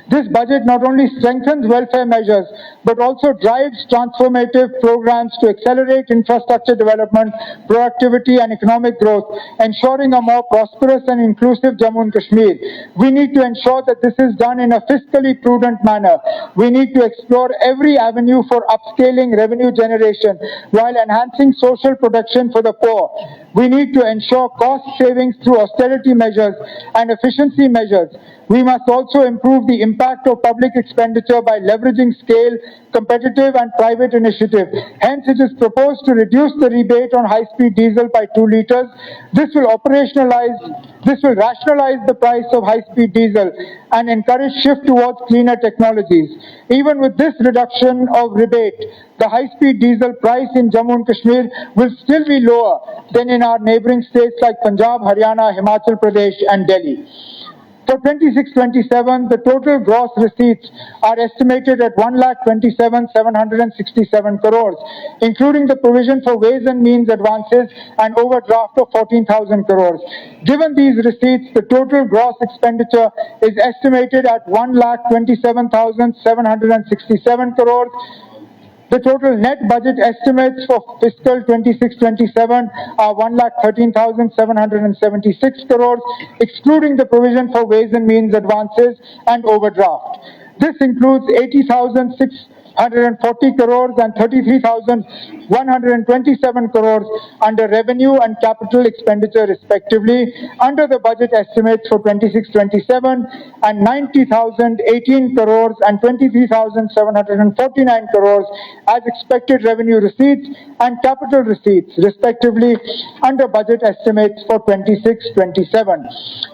This budget not only strengthens welfare measures, but also drives transformative programs to accelerate infrastructure development, productivity and economic growth, ensuring a more prosperous and inclusive Jammu and Kashmir. We need to ensure that this is done in a fiscally prudent manner. We need to explore every avenue for upscaling revenue generation while enhancing social protection for the poor. We need to ensure cost savings through austerity measures and efficiency measures. We must also improve the impact of public expenditure by leveraging scale, competitive and private initiative. Hence, it is proposed to reduce the rebate on high-speed diesel by 2 liters. This will rationalize the price of high-speed diesel and encourage shift towards cleaner technologies. Even with this reduction of rebate, the high-speed diesel price in Jammu and Kashmir will still be lower than in our neighboring states like Punjab, Haryana, Himachal Pradesh and Delhi. For 26-27, the total gross receipts are estimated at 1,27,767 crores, including the provision for ways and means advances and overdraft of 14,000 crores. Given these receipts, the total gross expenditure is estimated at 1,27,767 crores. The total net budget estimates for fiscal 26-27 are 1,13,776 crores, excluding the provision for ways and means advances and overdraft. This includes 80,640 crores and 33,127 crores under revenue and capital expenditure respectively under the budget estimates for 26-27 and 90,018 crores and 23,749 crores as expected revenue receipts and capital receipts respectively under budget estimates for 26-27.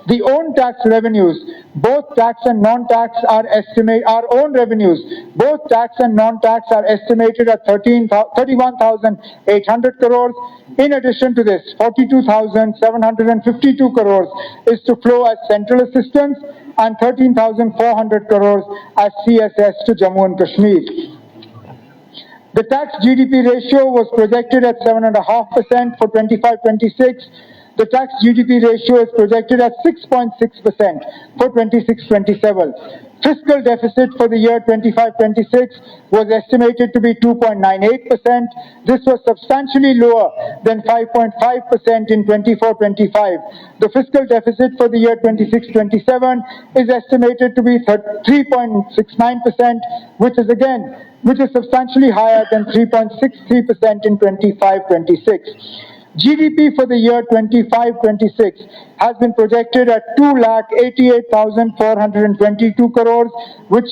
The own tax revenues, both tax and non-tax are own revenues, both tax and non-tax are estimated at 31,800 crores. In addition to this, 42,752 crores is to flow as central assistance and 13,400 crores as CSS to Jammu and Kashmir. The tax GDP ratio was projected at 7.5% for 25-26. The tax GDP ratio is projected at 6.6% for 26-27. Fiscal deficit for the year 25-26 was estimated to be 2.98%. This was substantially lower than 5.5% in 24-25. The fiscal deficit for the year 26-27 is estimated to be 3.69%, which is substantially higher than 3.63% in 25-26. GDP for the year 25-26 has been projected at 2,88,422 crores, which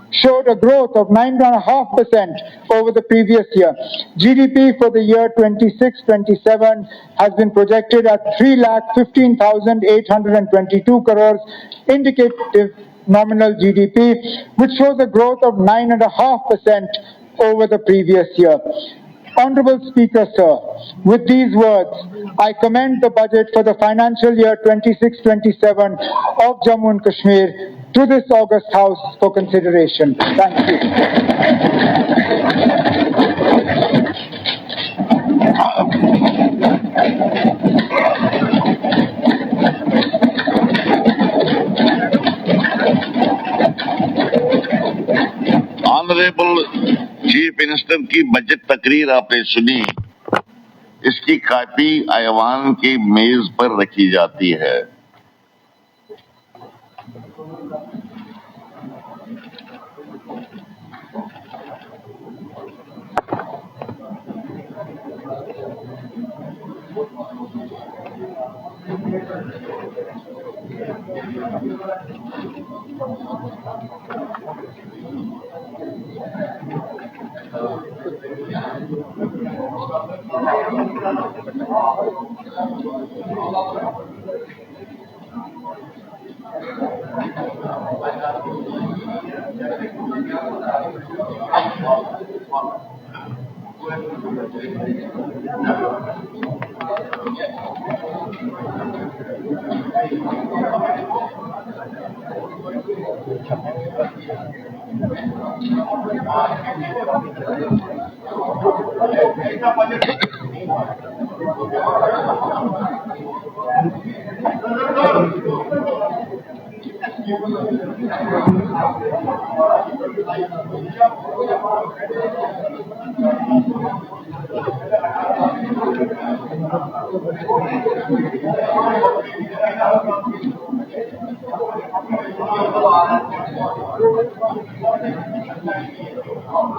showed a growth of 9.5% over the previous year. GDP for the year 26-27 has been projected at 3,15,822 crores, indicative nominal GDP, which shows a growth of 9.5% over the previous year. Honorable Speaker, sir, with these words, I commend the budget for the financial year 26-27 of Jammu and Kashmir to this August House for consideration. Thank you. Honorable chief minister की budget तकरीर आपने सुनी, इसकी copy ऐवान की मेज पर रखी जाती है।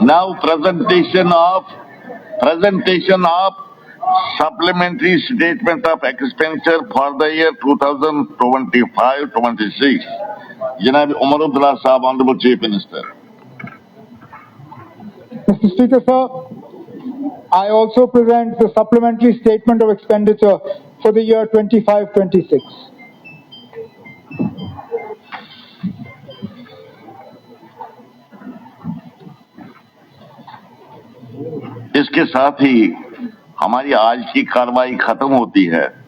Now presentation of supplementary statement of expenditure for the year 2025-26. Janab Omar Abdullah Sahab, Honorable Chief Minister. Mr. Speaker, sir, I also present the supplementary statement of expenditure for the year 25-26. इसके साथ ही हमारी आज की कार्रवाई खत्म होती है।